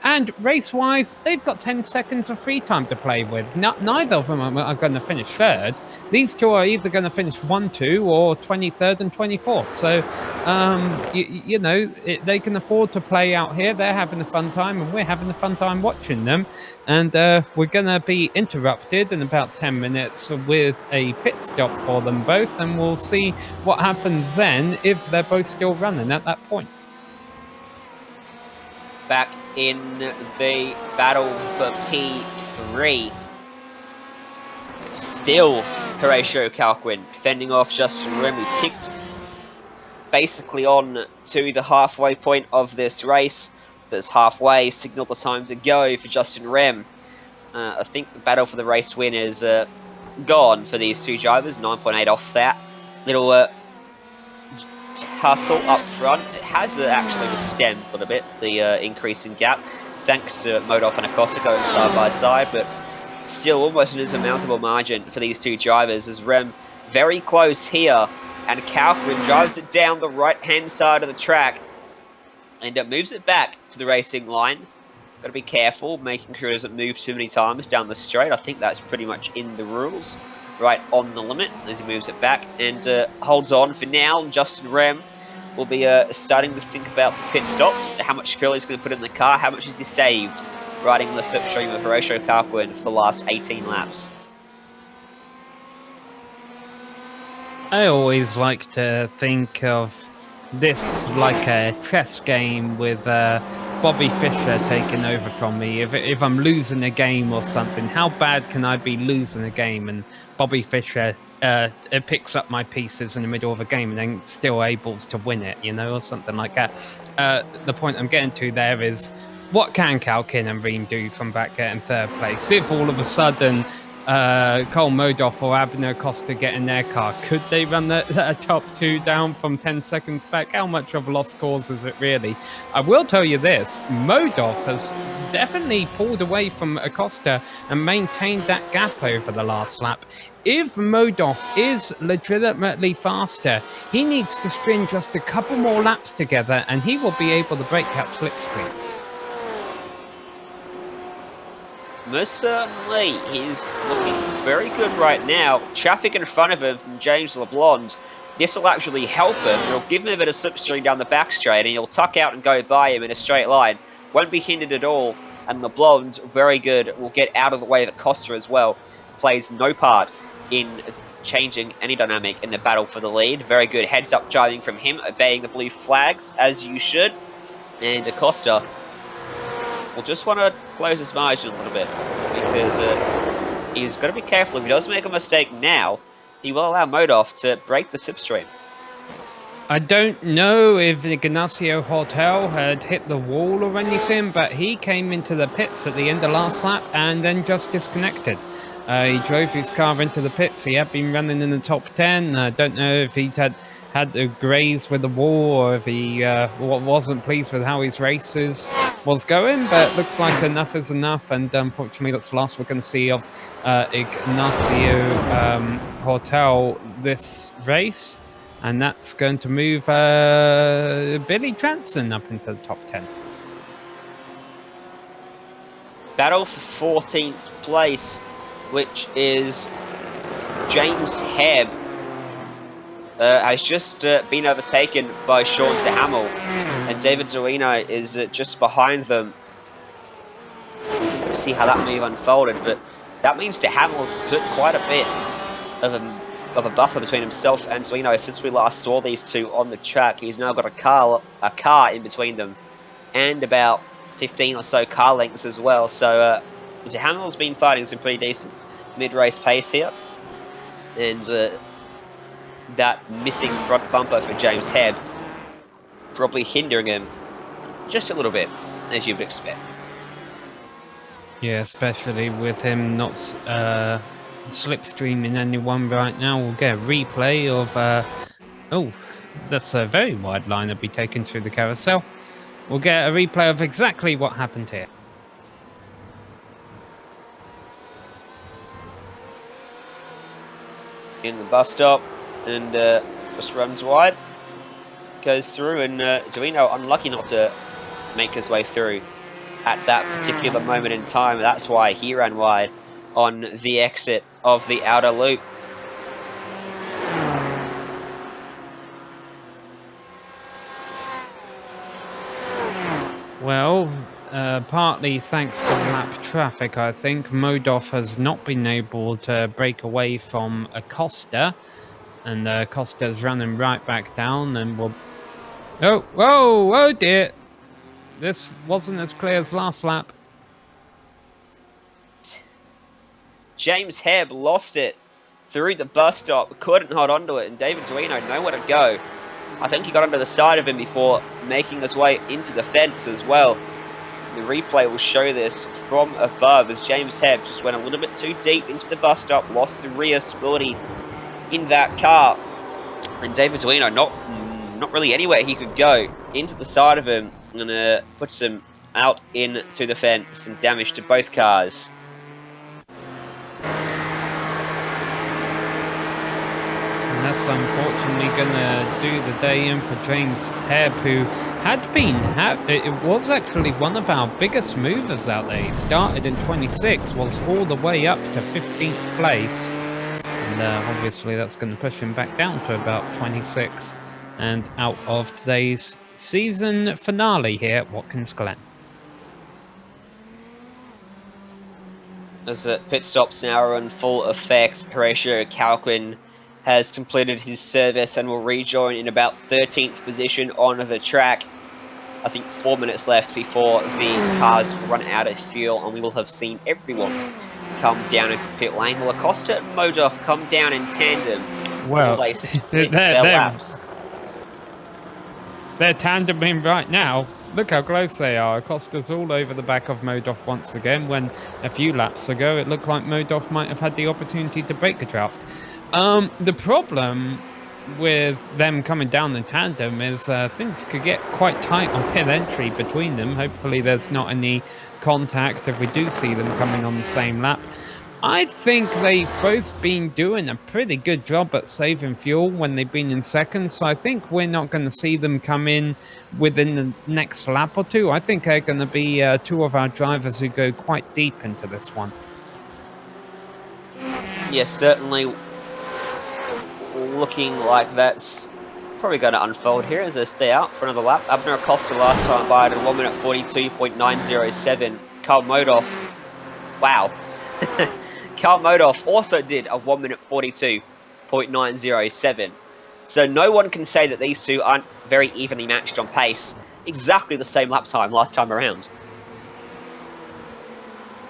And race-wise, they've got 10 seconds of free time to play with. Neither of them are going to finish third. These two are either going to finish 1, 2, or 23rd and 24th. So, they can afford to play out here. They're having a fun time, and we're having a fun time watching them. And we're going to be interrupted in about 10 minutes with a pit stop for them both. And we'll see what happens then if they're both still running at that point. Back in the battle for P3. Still Horatio Calquin fending off Justin Rem. We ticked basically on to the halfway point of this race. There's halfway, signal the time to go for Justin Rem. I think the battle for the race win is gone for these two drivers. 9.8 off that. Little tussle up front. It has actually just stemmed a little bit, the increase in gap, thanks to Modolf and Acosta going side by side, but still almost an insurmountable margin for these two drivers as Rem very close here, and Kalkrin drives it down the right-hand side of the track and moves it back to the racing line. Got to be careful, making sure it doesn't move too many times down the straight. I think that's pretty much in the rules. Right on the limit as he moves it back and holds on for now. Justin Rem will be starting to think about the pit stops, how much fuel he's going to put in the car, how much is he saved riding the slipstream of Horatio Kalkrin for the last 18 laps. I always like to think of this like a chess game with Bobby Fischer taking over from me. If I'm losing a game or something, how bad can I be losing a game? And Bobby Fischer it picks up my pieces in the middle of a game and then still able to win it, you know, or something like that. The point I'm getting to there is, what can Kalkin and Ream do from back in third place? If all of a sudden Cole Modolf or Abner Costa get in their car, could they run the top two down from 10 seconds back? How much of a lost cause is it really? I will tell you this, Modolf has definitely pulled away from Acosta and maintained that gap over the last lap. If Modolf is legitimately faster, he needs to string just a couple more laps together and he will be able to break that slipstream. Most certainly, he's looking very good right now. Traffic in front of him from James LeBlond. This will actually help him. It'll give him a bit of slipstream down the back straight, and he'll tuck out and go by him in a straight line. Won't be hindered at all. And LeBlond, very good, will get out of the way of Acosta as well. Plays no part in changing any dynamic in the battle for the lead. Very good heads-up driving from him, obeying the blue flags, as you should. And Acosta will just want to close his margin a little bit, because he's got to be careful. If he does make a mistake now, he will allow Modolf to break the slipstream. I don't know if Ignacio Hortel had hit the wall or anything, but he came into the pits at the end of last lap and then just disconnected. He drove his car into the pits. He had been running in the top 10. I don't know if he'd had to graze with the wall or if he wasn't pleased with how his races was going, but looks like enough is enough, and unfortunately that's the last we're going to see of Ignacio Hortel this race, and that's going to move Billy Transon up into the top 10. Battle for 14th place, which is James Hebb, has just been overtaken by Sean DeHamel, and David Duino is just behind them. We'll see how that move unfolded, but that means DeHamel's put quite a bit of a buffer between himself and Duino since we last saw these two on the track. He's now got a car in between them, and about 15 or so car lengths as well. So DeHamel's been fighting some pretty decent mid-race pace here, and that missing front bumper for James Hebb probably hindering him just a little bit, as you would expect. Yeah, especially with him not slipstreaming anyone right now. We'll get a replay of oh, that's a very wide line to be taken through the carousel. We'll get a replay of exactly what happened here. In the bus stop, and just runs wide, goes through, and Duino unlucky not to make his way through at that particular moment in time. That's why he ran wide on the exit of the outer loop. Well, partly thanks to lap traffic, I think. Modolf has not been able to break away from Acosta, and Acosta's running right back down, and will... Oh dear! This wasn't as clear as last lap. James Hebb lost it through the bus stop, couldn't hold onto it, and David Duino nowhere to go. I think he got under the side of him before making his way into the fence as well. The replay will show this from above as James Hebb just went a little bit too deep into the bus stop, lost the rear stability in that car, and David Duino not really anywhere he could go into the side of him. I'm going to put some out into the fence and damage to both cars. And that's unfortunately going to do the day in for James Hebb, who it was actually one of our biggest movers out there. He started in 26, was all the way up to 15th place. And obviously that's going to push him back down to about 26 and out of today's season finale here at Watkins Glen. As the pit stops now are in full effect, Horatio Calquin has completed his service and will rejoin in about 13th position on the track. I think 4 minutes left before the cars run out of fuel, and we will have seen everyone come down into pit lane. Will Acosta and Modoff come down in tandem? Well, they split their laps? They're tandeming right now. Look how close they are. Acosta's all over the back of Modoff once again, when a few laps ago it looked like Modoff might have had the opportunity to break a draft. The problem with them coming down in tandem is things could get quite tight on pit entry between them. Hopefully there's not any contact if we do see them coming on the same lap. I think they've both been doing a pretty good job at saving fuel when they've been in second, so I think we're not going to see them come in within the next lap or two. I think they're going to be two of our drivers who go quite deep into this one. Yes, certainly looking like that's probably going to unfold here as they stay out for another lap. Abner Acosta last time by at 1 minute 42.907. Carl Modoff, wow. Carl Modoff also did a 1 minute 42.907. So no one can say that these two aren't very evenly matched on pace. Exactly the same lap time last time around.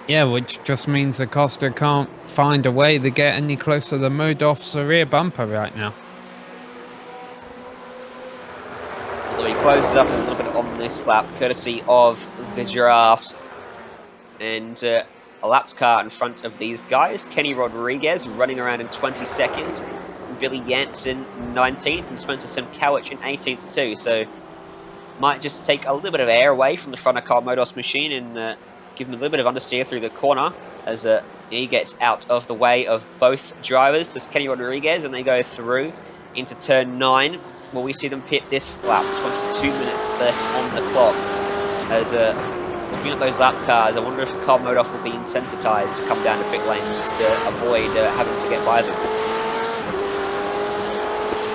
Yeah, which just means Acosta can't find a way to get any closer to Modoff's rear bumper right now. Although he closes up a little bit on this lap, courtesy of the draft. And a lapped car in front of these guys. Kenny Rodriguez running around in 22nd. Billy Jansen 19th. And Spencer Simkowicz in 18th too. So might just take a little bit of air away from the front of Carl Modoff's machine and give him a little bit of understeer through the corner as he gets out of the way of both drivers. Does Kenny Rodriguez, and they go through into turn 9. Will we see them pit this lap? 22 minutes left on the clock. As looking at those lap cars, I wonder if Carl Modoff will be incentivized to come down to pit lane just to avoid having to get by them.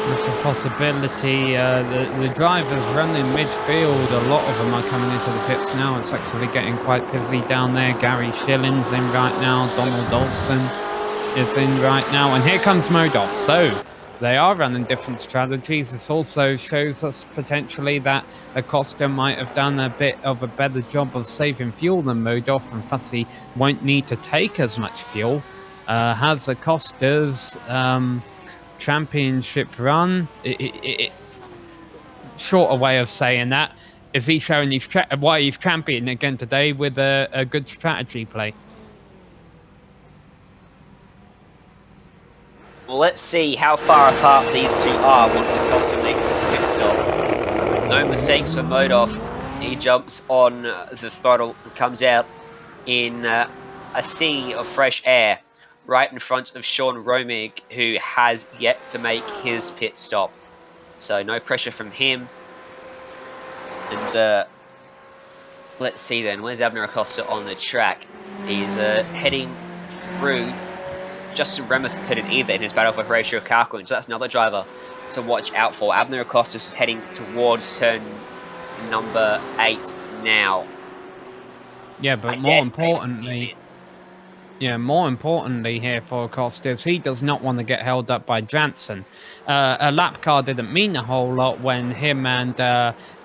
There's a possibility. The drivers running midfield, a lot of them are coming into the pits now. It's actually getting quite busy down there. Gary Schilling's in right now. Donald Olsen is in right now. And here comes Modoff. So they are running different strategies. This also shows us potentially that Acosta might have done a bit of a better job of saving fuel than Modoff, and thus he won't need to take as much fuel. Has Acosta's championship run, shorter way of saying that, is he showing why he's champion again today with a good strategy play? Well, let's see how far apart these two are once Acosta makes his pit stop. No mistakes for Modoff. He jumps on the throttle and comes out in a sea of fresh air right in front of Sean Romig, who has yet to make his pit stop. So no pressure from him. And let's see then, where's Abner Acosta on the track? He's heading through. Justin Rem hasn't pitted either in his battle for Horatio Calquin, so that's another driver to watch out for. Abner Acosta is heading towards turn number 8 now. Yeah, but more importantly here for Acosta is he does not want to get held up by Jansen. A lap car didn't mean a whole lot when him and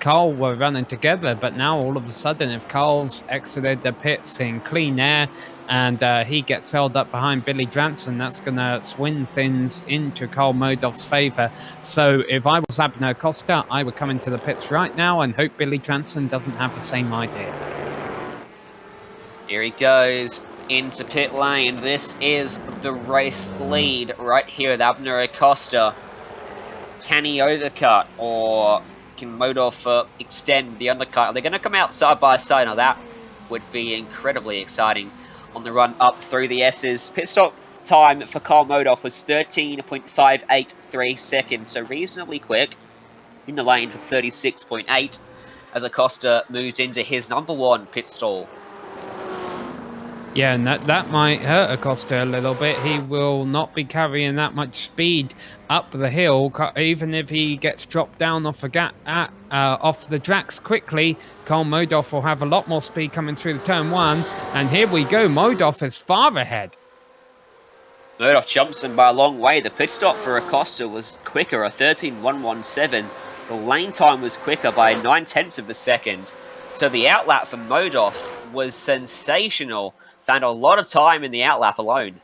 Carl were running together, but now all of a sudden, if Carl's exited the pits in clean air and he gets held up behind Billy Jansen, that's going to swing things into Carl Modoff's favour. So if I was Abner Acosta, I would come into the pits right now and hope Billy Jansen doesn't have the same idea. Here he goes into pit lane. This is the race lead right here with Abner Acosta. Can he overcut, or Can Modolf extend the undercut? Are they going to come out side by side? Now that would be incredibly exciting on the run up through the S's. Pit stop time for Carl Modolf was 13.583 seconds, so reasonably quick in the lane for 36.8 as Acosta moves into his number 1 pit stall. Yeah, and that might hurt Acosta a little bit. He will not be carrying that much speed up the hill, even if he gets dropped down off off the tracks quickly. Carl Modolf will have a lot more speed coming through the turn 1, and here we go. Modolf is far ahead. Modolf jumps him by a long way. The pit stop for Acosta was quicker, a 13.117. The lane time was quicker by 9/10 of a second. So the outlap for Modolf was sensational. Found a lot of time in the outlap alone.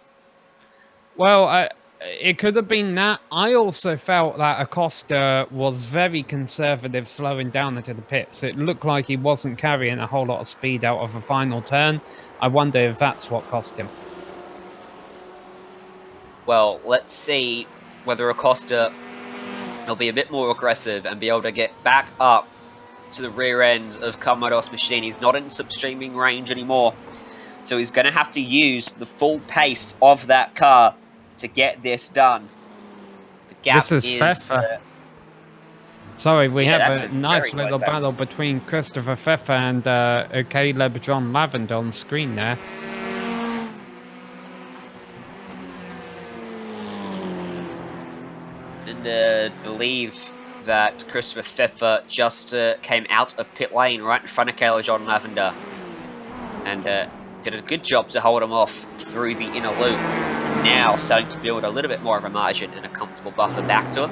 Well, it could have been that. I also felt that Acosta was very conservative slowing down into the pits. It looked like he wasn't carrying a whole lot of speed out of a final turn. I wonder if that's what cost him. Well, let's see whether Acosta will be a bit more aggressive and be able to get back up to the rear end of Carl Modolf's machine. He's not in substreaming range anymore, so he's going to have to use the full pace of that car to get this done. The gap this is Pfeffer. Sorry, we have a nice little battle between Christopher Pfeffer and Caleb John Lavender on the screen there. And believe that Christopher Pfeffer just came out of pit lane right in front of Caleb John Lavender, and did a good job to hold him off through the inner loop. Now starting to build a little bit more of a margin and a comfortable buffer back to him.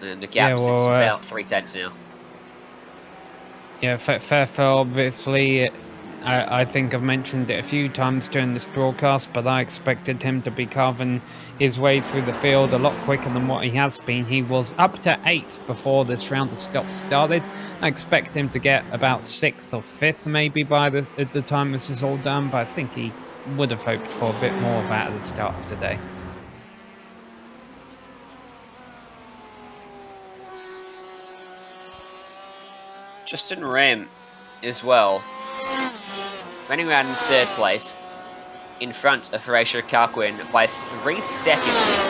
And the gap sits about 3/10 now. Yeah, Pfeffer obviously, I think I've mentioned it a few times during this broadcast, but I expected him to be carving his way through the field a lot quicker than what he has been. He was up to 8th before this round of stops started. I expect him to get about 6th or 5th maybe by the time this is all done, but I think he would have hoped for a bit more of that at the start of today. Justin Rem as well, running around in 3rd place, in front of Horatio Carquin by 3 seconds.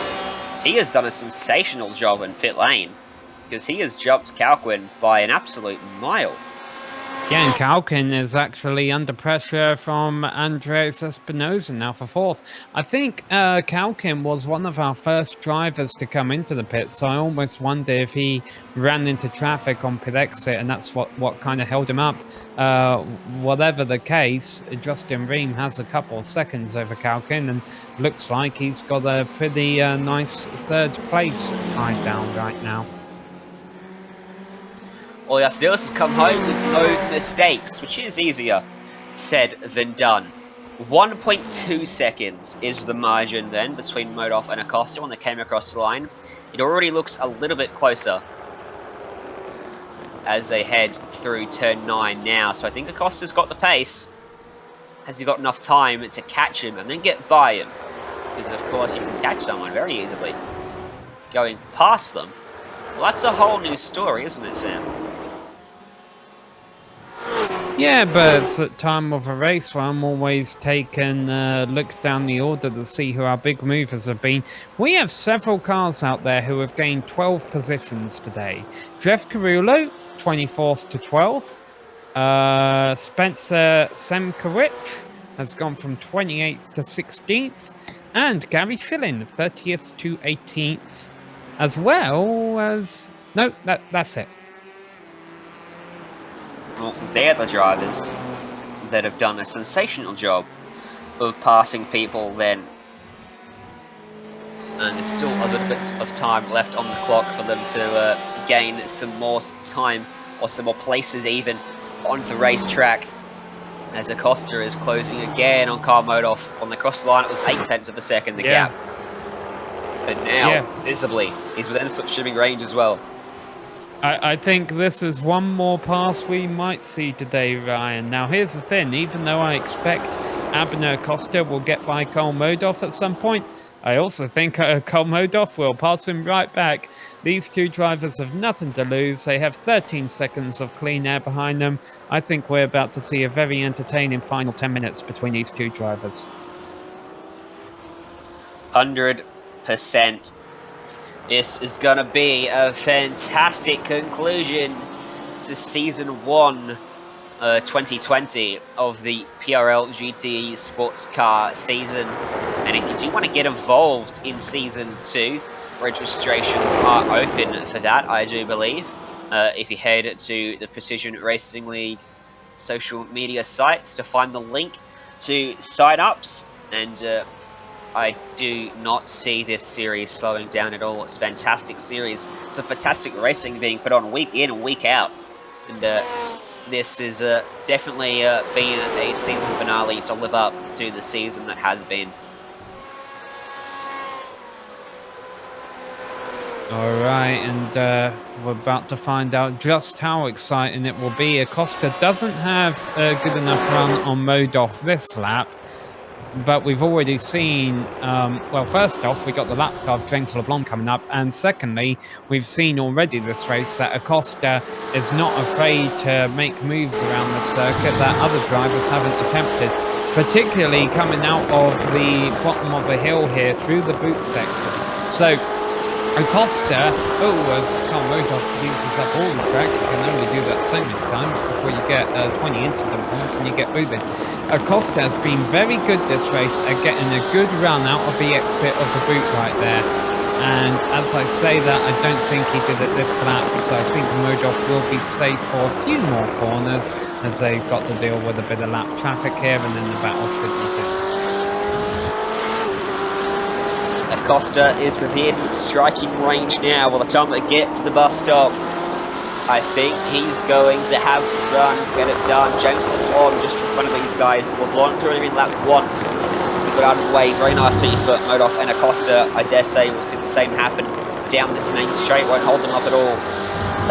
He has done a sensational job in pit lane, because he has jumped Carquin by an absolute mile. Yeah, and Calkin is actually under pressure from Andres Espinosa now for 4th. I think Calkin was one of our first drivers to come into the pit, so I almost wonder if he ran into traffic on pit exit, and that's what kind of held him up. Whatever the case, Justin Ream has a couple of seconds over Calkin, and looks like he's got a pretty nice 3rd place tied down right now. All he has to do is come home with no mistakes, which is easier said than done. 1.2 seconds is the margin then between Modolf and Acosta when they came across the line. It already looks a little bit closer as they head through turn 9 now. So I think Acosta's got the pace. Has he got enough time to catch him and then get by him? Because of course you can catch someone very easily going past them. Well, that's a whole new story, isn't it, Sam? Yeah, but it's at time of a race where I'm always taking a look down the order to see who our big movers have been. We have several cars out there who have gained 12 positions today. Jeff Carullo, 24th to 12th. Spencer Semkowicz has gone from 28th to 16th. And Gary Schilling, 30th to 18th. As well as... No, that's it. Well, they're the drivers that have done a sensational job of passing people then. And there's still a little bit of time left on the clock for them to gain some more time, or some more places even, on the racetrack. As Acosta is closing again on Carl Modolf. On the cross line, it was 0.8 of a second, the gap. But now, visibly, he's within substreaming range as well. I think this is one more pass we might see today, Ryan. Now, here's the thing. Even though I expect Abner Acosta will get by Carl Modolf at some point, I also think Carl Modolf will pass him right back. These two drivers have nothing to lose. They have 13 seconds of clean air behind them. I think we're about to see a very entertaining final 10 minutes between these two drivers. 100%. This is going to be a fantastic conclusion to Season 1 2020 of the PRL GTE Sports Car season. And if you do want to get involved in Season 2, registrations are open for that, I do believe. If you head to the Precision Racing League social media sites to find the link to sign-ups, and I do not see this series slowing down at all. It's a fantastic series. It's a fantastic racing being put on week in and week out. And this is definitely been a season finale to live up to the season that has been. Alright, and we're about to find out just how exciting it will be. Acosta doesn't have a good enough run on Modoff this lap, but we've already seen, well, first off, we got the lap car of James LeBlanc coming up, and secondly, we've seen already this race that Acosta is not afraid to make moves around the circuit that other drivers haven't attempted, particularly coming out of the bottom of the hill here through the boot section. So Acosta, as Carl Modoff uses up all the track, you can only do that so many times before you get 20 incident points and you get booted. Acosta has been very good this race at getting a good run out of the exit of the boot right there. And as I say that, I don't think he did it this lap, so I think Modoff will be safe for a few more corners as they've got to deal with a bit of lap traffic here, and then the battle should resume. Acosta is within striking range now. By the time they get to the bus stop, I think he's going to have the run to get it done. James LeBlanc just in front of these guys. LeBlanc already been lapped once. He got out of the way very nicely for Modoff, and Acosta, I dare say, we'll see the same happen down this main straight. Won't hold them up at all.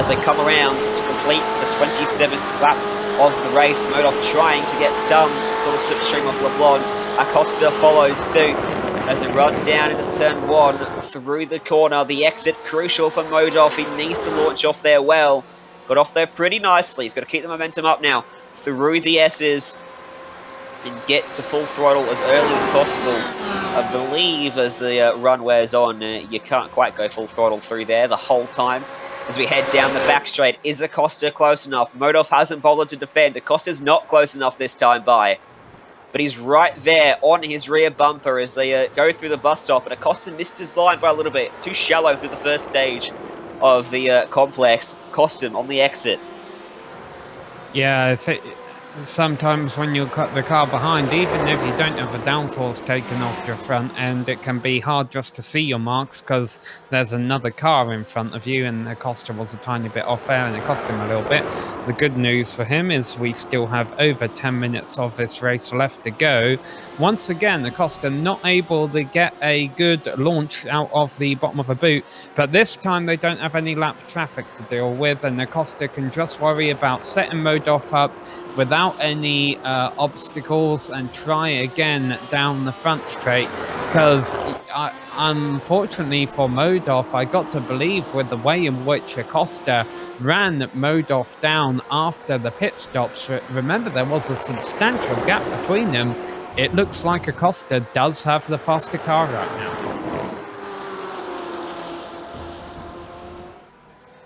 As they come around to complete the 27th lap of the race, Modoff trying to get some sort of slipstream off LeBlanc. Acosta follows suit as they run down into turn 1 through the corner. The exit crucial for Modoff. He needs to launch off there well. Got off there pretty nicely. He's got to keep the momentum up now through the S's and get to full throttle as early as possible. I believe as the run wears on, you can't quite go full throttle through there the whole time. As we head down the back straight, is Acosta close enough? Modoff hasn't bothered to defend. Acosta's not close enough this time by. But he's right there on his rear bumper as they go through the bus stop. And Acosta missed his line by a little bit. Too shallow through the first stage of the complex. Cost him on the exit. Yeah, I think sometimes when you cut the car behind, even if you don't have the downforce taken off your front end, it can be hard just to see your marks because there's another car in front of you, and Acosta was a tiny bit off there and it cost him a little bit. The good news for him is we still have over 10 minutes of this race left to go. Once again, Acosta not able to get a good launch out of the bottom of a boot, but this time they don't have any lap traffic to deal with, and Acosta can just worry about setting Modoff up without any obstacles and try again down the front straight, because unfortunately for Modoff, I got to believe with the way in which Acosta ran Modoff down after the pit stops. Remember, there was a substantial gap between them. It looks like Acosta does have the faster car right now.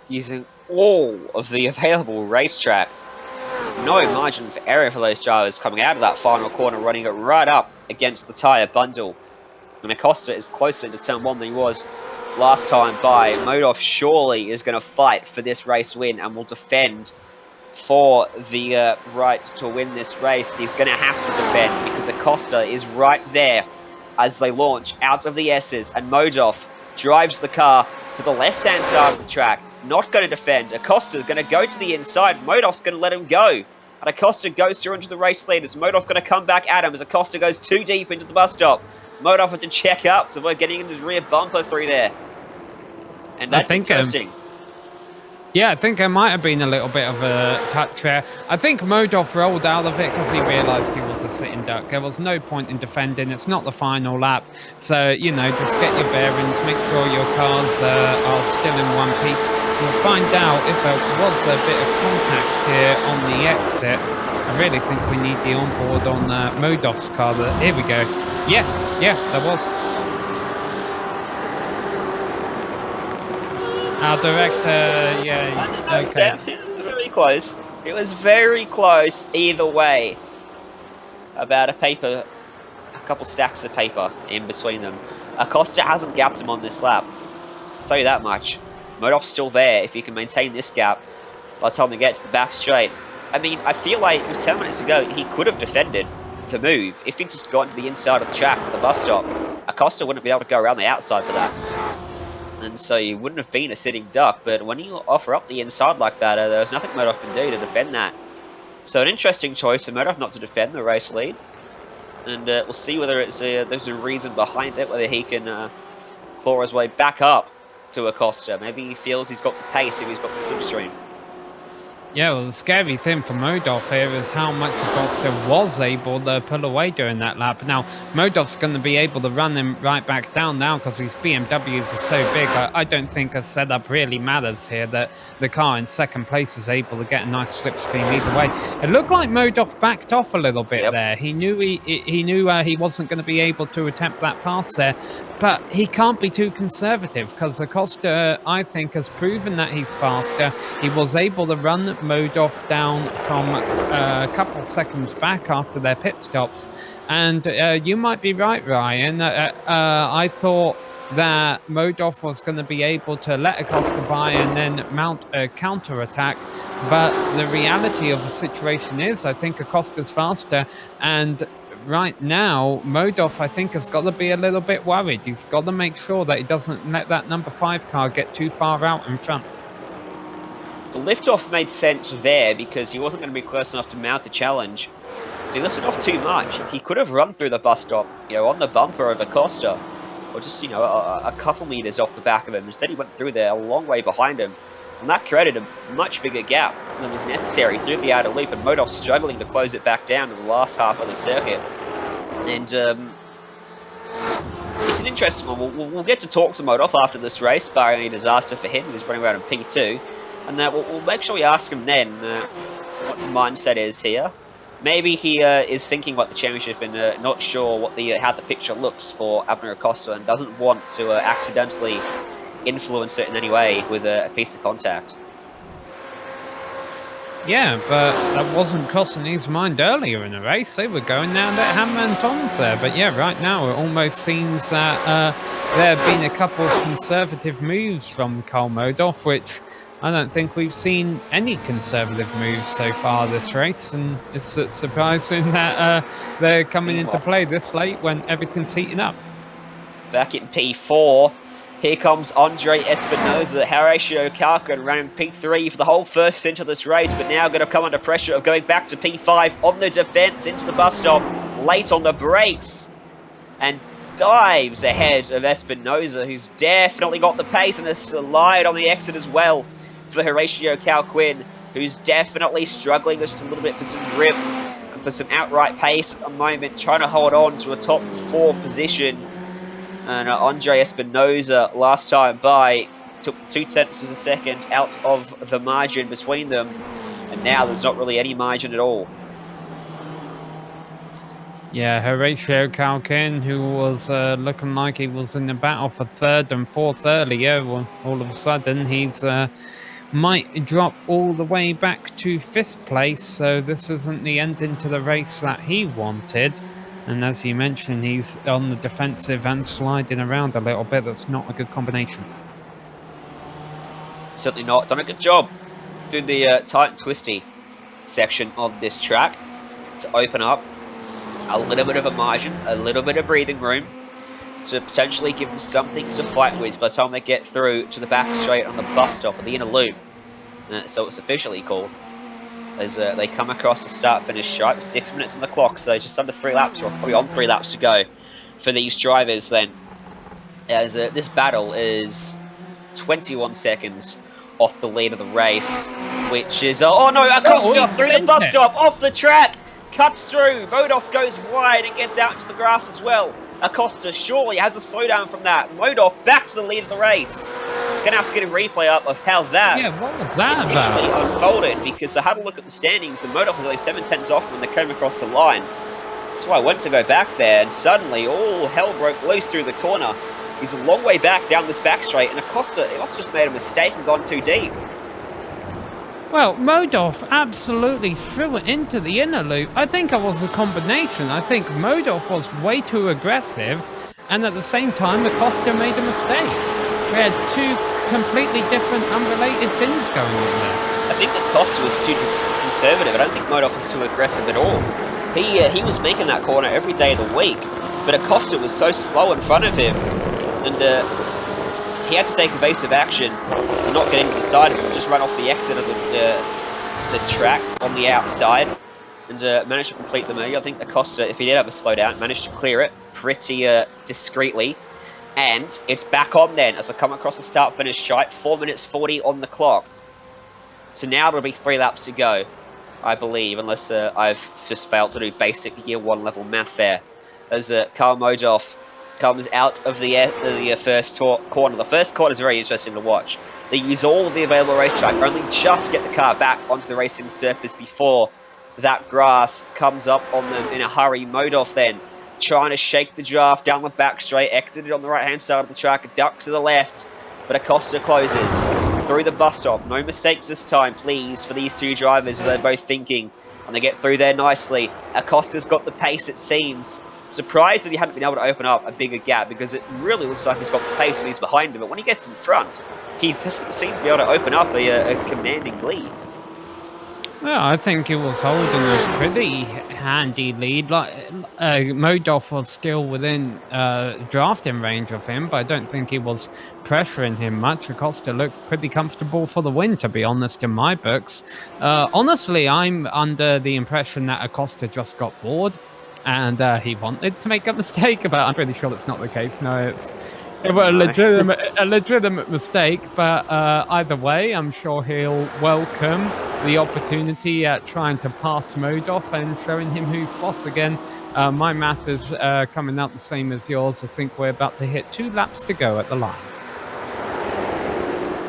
Using all of the available racetrack. No margin for error for those drivers coming out of that final corner, running it right up against the tyre bundle. And Acosta is closer to turn 1 than he was last time by. Modoff surely is going to fight for this race win and will defend for the right to win this race. He's going to have to defend because Acosta is right there as they launch out of the S's, and Modoff drives the car to the left-hand side of the track. Not going to defend. Acosta's going to go to the inside. Modoff's going to let him go. And Acosta goes through into the race leaders. Modoff going to come back at him as Acosta goes too deep into the bus stop. Modoff had to check up to avoid getting in his rear bumper through there. And that's interesting. Yeah, I think there might have been a little bit of a touch there. I think Modov rolled out of it because he realised he was a sitting duck. There was no point in defending. It's not the final lap. So, you know, just get your bearings, make sure your cars are still in one piece. We'll find out if there was a bit of contact here on the exit. I really think we need the onboard on Modov's car. Here we go. Yeah, there was. Our director, yeah, okay. It was very close. It was very close either way. About a couple stacks of paper in between them. Acosta hasn't gapped him on this lap. I'll tell you that much. Modov's still there if he can maintain this gap by the time they get to the back straight. I mean, I feel like 10 minutes ago he could have defended the move if he'd just gotten to the inside of the track for the bus stop. Acosta wouldn't be able to go around the outside for that. And so you wouldn't have been a sitting duck, but when you offer up the inside like that, there's nothing Modov can do to defend that. So an interesting choice for Modov not to defend the race lead. And we'll see whether there's a reason behind it, whether he can claw his way back up to Acosta. Maybe he feels he's got the pace if he's got the slipstream. Yeah, well, the scary thing for Modov here is how much Acosta was able to pull away during that lap. Now, Modov's going to be able to run him right back down now because these BMWs are so big. I don't think a setup really matters here, that the car in second place is able to get a nice slipstream either way. It looked like Modov backed off a little bit there. He knew he wasn't going to be able to attempt that pass there. But he can't be too conservative because Acosta, I think, has proven that he's faster. He was able to run Modov down from a couple seconds back after their pit stops. And you might be right, Ryan. I thought that Modov was going to be able to let Acosta by and then mount a counter-attack. But the reality of the situation is, I think Acosta's faster, and right now, Modov, I think, has got to be a little bit worried. He's got to make sure that he doesn't let that number 5 car get too far out in front. The liftoff made sense there because he wasn't going to be close enough to mount a challenge. He lifted off too much. He could have run through the bus stop, on the bumper of Acosta, or just, a couple meters off the back of him. Instead, he went through there a long way behind him. And that created a much bigger gap than was necessary through the outer loop, and Modov struggling to close it back down in the last half of the circuit. And it's an interesting one. We'll get to talk to Modov after this race, barring any disaster for him. He's running around in P2. And we'll make sure we ask him then what the mindset is here. Maybe he is thinking about the championship and not sure what how the picture looks for Abner Acosta and doesn't want to accidentally influence it in any way with a piece of contact. Yeah, but that wasn't crossing his mind earlier in the race. They were going down that hammer and tongs there. But yeah, right now it almost seems that there have been a couple of conservative moves from Karl Modov, which I don't think we've seen any conservative moves so far this race. And it's surprising that they're coming into play this late when everything's heating up. Back in P4. Here comes Andre Espinosa. Horatio Calkin running P3 for the whole first stint of this race, but now going to come under pressure of going back to P5 on the defence into the bus stop, late on the brakes, and dives ahead of Espinosa, who's definitely got the pace and has slide on the exit as well for Horatio Calquin, who's definitely struggling just a little bit for some grip and for some outright pace at the moment, trying to hold on to a top 4 position. And Andre Espinosa, last time by, took 0.2 of a second out of the margin between them. And now there's not really any margin at all. Yeah, Horatio Calkin, who was looking like he was in the battle for 3rd and 4th earlier, well, all of a sudden he's might drop all the way back to 5th place. So this isn't the ending to the race that he wanted. And as you mentioned, he's on the defensive and sliding around a little bit. That's not a good combination. Certainly not. Done a good job through the tight and twisty section of this track to open up a little bit of a margin, a little bit of breathing room to potentially give them something to fight with by the time they get through to the back straight on the bus stop at the inner loop. So it's officially called. As they come across the start-finish stripe with 6 minutes on the clock, so just under 3 laps, or probably on 3 laps to go for these drivers then. As this battle is 21 seconds off the lead of the race, which is... oh no, Acosta he's through the bent bus it. stop, off the track, cuts through, Modov goes wide and gets out into the grass as well. Acosta surely has a slowdown from that. Modov back to the lead of the race. Gonna have to get a replay up of how that Yeah, what was that initially about? unfolded, because I had a look at the standings and Modov was only 7/10 off when they came across the line. That's why I went to go back there, and suddenly all hell broke loose through the corner. He's a long way back down this back straight, and Acosta, he must have just made a mistake and gone too deep. Well, Modov absolutely threw it into the inner loop. I think it was a combination. I think Modov was way too aggressive, and at the same time, Acosta made a mistake. We had two completely different, unrelated things going on there. I think that Acosta was too conservative. I don't think Modov was too aggressive at all. He was making that corner every day of the week, but Acosta was so slow in front of him, and he had to take evasive action to not get into the side of him, just run off the exit of the track on the outside, and managed to complete the move. I think Acosta, if he did have a slowdown, managed to clear it pretty discreetly. And it's back on then as I come across the start-finish straight. 4 minutes 40 on the clock. So now it'll be 3 laps to go, I believe, unless I've just failed to do basic year 1 level math there. As Karl Modov comes out of the first corner. The first corner is very interesting to watch. They use all of the available racetrack, only just get the car back onto the racing surface before that grass comes up on them in a hurry. Modov then trying to shake the draft down the back straight, exited on the right-hand side of the track, ducked to the left, but Acosta closes through the bus stop. No mistakes this time, please, for these two drivers. They're both thinking, and they get through there nicely. Acosta's got the pace, it seems. Surprised that he hadn't been able to open up a bigger gap, because it really looks like he's got the pace when he's behind him, but when he gets in front, he just seems to be able to open up a commanding lead. Well, I think he was holding a pretty handy lead. Like Modov was still within drafting range of him, but I don't think he was pressuring him much. Acosta looked pretty comfortable for the win, to be honest, in my books. Honestly, I'm under the impression that Acosta just got bored and he wanted to make a mistake, but I'm pretty sure that's not the case. No, it was a legitimate mistake, but either way, I'm sure he'll welcome the opportunity at trying to pass Modov and showing him who's boss again. My math is coming out the same as yours. I think we're about to hit 2 laps to go at the line.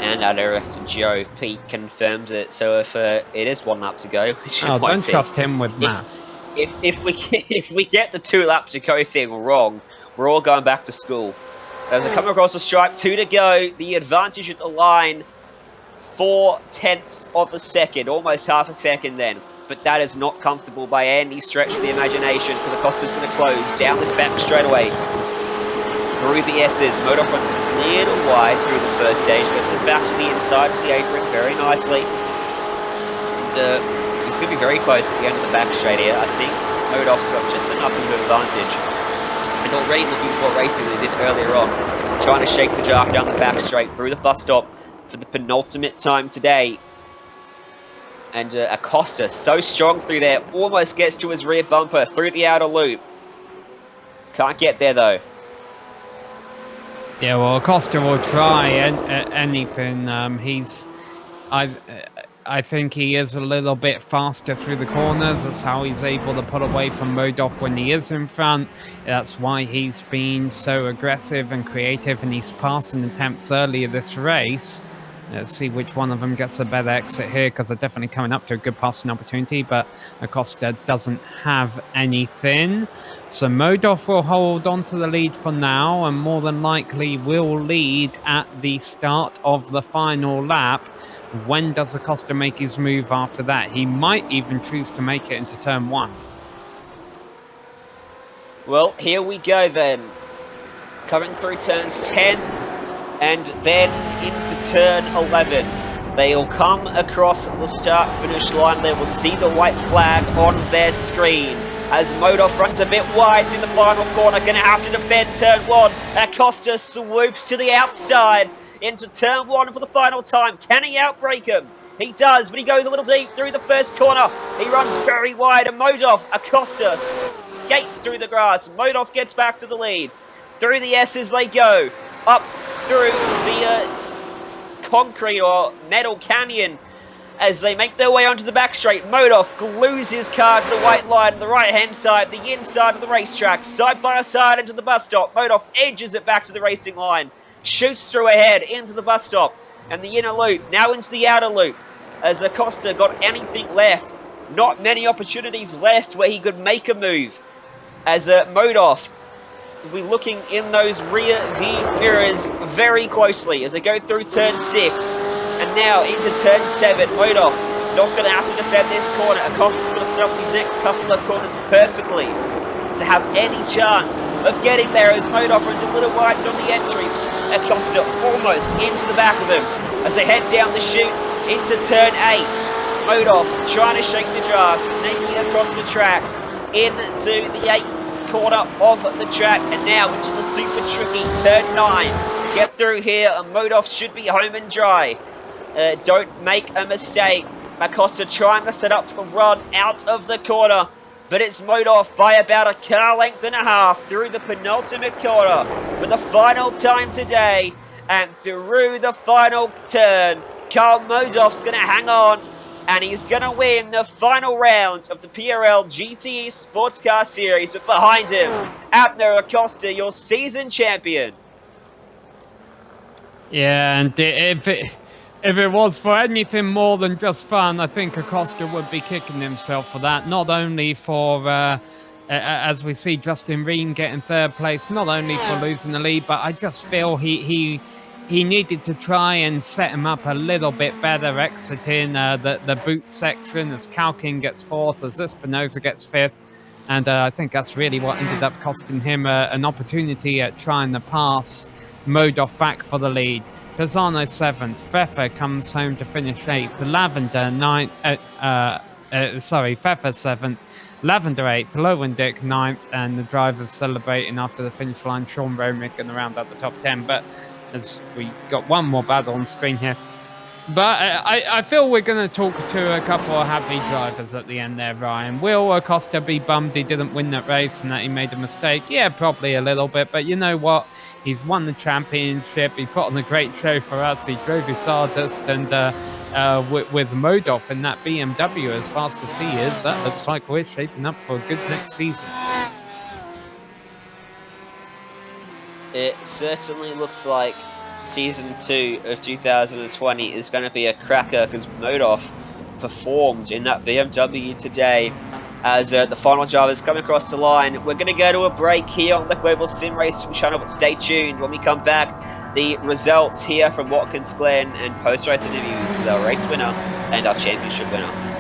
And our director Joe Pete confirms it. So if it is 1 lap to go, which Oh, don't trust him with math. If we get the 2 laps to go thing wrong, we're all going back to school. As I come across the stripe, 2 to go. The advantage at the line, 0.4 of a second, almost half a second then. But that is not comfortable by any stretch of the imagination, because Acosta's going to close down this back straightaway. Through the S's, Modov runs a little wide through the first stage, gets it back to the inside to the apron very nicely. And he's going to be very close at the end of the back straight here. I think Modov's got just enough of an advantage. And already looking for racing they did earlier on, trying to shake the draft down the back straight through the bus stop for the penultimate time today. And Acosta, so strong through there, almost gets to his rear bumper through the outer loop. Can't get there though. Yeah, well, Acosta will try anything. I think he is a little bit faster through the corners. That's how he's able to pull away from Modov when he is in front. That's why he's been so aggressive and creative in his passing attempts earlier this race. Let's see which one of them gets a better exit here, because they're definitely coming up to a good passing opportunity, but Acosta doesn't have anything. So Modov will hold on to the lead for now, and more than likely will lead at the start of the final lap. When does Acosta make his move after that? He might even choose to make it into turn 1. Well, here we go then. Coming through turns 10 and then into turn 11. They'll come across the start-finish line. They will see the white flag on their screen. As Modov runs a bit wide in the final corner, going to have to defend turn 1. Acosta swoops to the outside into turn 1 for the final time. Can he outbrake him? He does, but he goes a little deep through the first corner. He runs very wide, and Modov, Acosta skates through the grass. Modov gets back to the lead. Through the S's they go. Up through the concrete or metal canyon as they make their way onto the back straight. Modoff glues his car to the white line on the right-hand side, the inside of the racetrack, side by side into the bus stop. Modoff edges it back to the racing line, shoots through ahead into the bus stop, and the inner loop, now into the outer loop, as Acosta got anything left. Not many opportunities left where he could make a move, as Modoff will be looking in those rear view mirrors very closely as they go through turn 6. And now into turn 7, Modoff not going to have to defend this corner. Acosta's going to set up his next couple of corners perfectly to have any chance of getting there as Modoff runs a little wide on the entry. Acosta almost into the back of him as they head down the chute into turn 8. Modoff trying to shake the draft, snaking across the track into the 8th corner of the track, and now into the super tricky turn 9. Get through here, and Modoff should be home and dry. Don't make a mistake. Acosta trying to set up for the run out of the corner, but it's Modoff by about a car length and a half through the penultimate corner for the final time today, and through the final turn, Carl Modoff's going to hang on, and he's going to win the final round of the PRL GTE Sports Car Series. But behind him, Abner Acosta, your season champion. Yeah, and if it was for anything more than just fun, I think Acosta would be kicking himself for that. Not only for, as we see Justin Reen getting 3rd place, not only for losing the lead, but I just feel he needed to try and set him up a little bit better, exiting the boot section as Calkin gets 4th, as Espinosa gets 5th. And I think that's really what ended up costing him an opportunity at trying to pass Modoff back for the lead. Pisano 7th, Pfeffer comes home to finish 8th, Lavender 9th, Pfeffer 7th, Lavender 8th, Lowendick 9th, and the drivers celebrating after the finish line. Sean Romick going to round out the top 10, but as we got one more battle on screen here. But I feel we're going to talk to a couple of happy drivers at the end there, Ryan. Will Acosta be bummed he didn't win that race and that he made a mistake? Yeah, probably a little bit, but you know what? He's won the championship. He put on a great show for us. He drove his hardest, and with Modoff in that BMW as fast as he is, that looks like we're shaping up for a good next season. It certainly looks like Season 2 of 2020 is going to be a cracker, because Modoff performed in that BMW today as the final driver is coming across the line. We're going to go to a break here on the Global Sim Racing channel, but stay tuned. When we come back, the results here from Watkins, Glen, and post-race interviews with our race winner and our championship winner.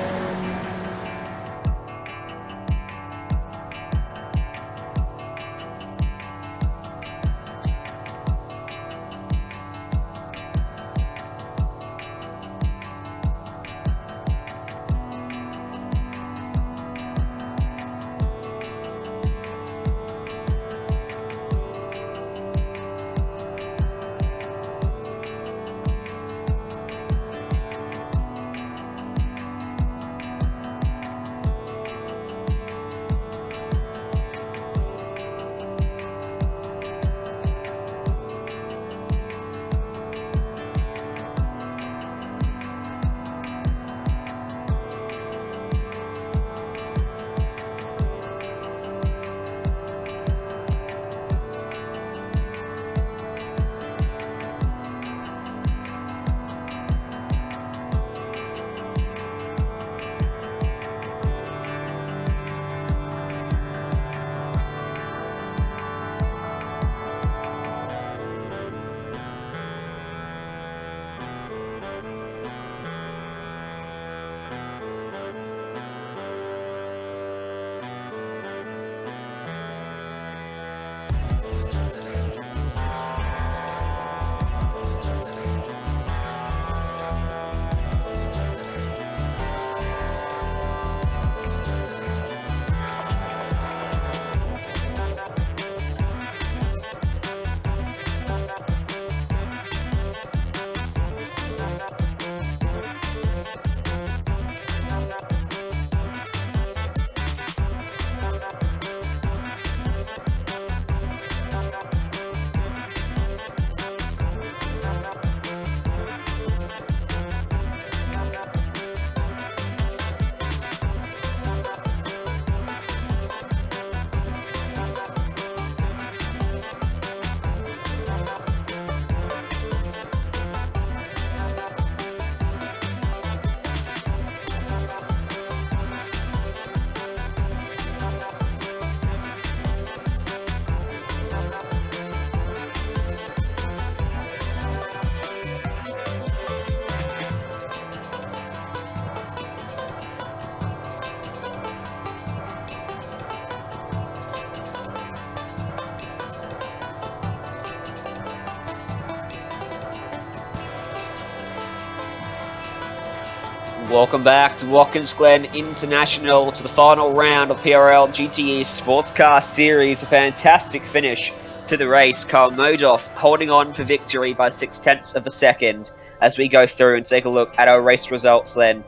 Welcome back to Watkins Glen International, to the final round of PRL GTE Sportscar Series. A fantastic finish to the race. Carl Modoff holding on for victory by 0.6 of a second as we go through and take a look at our race results then.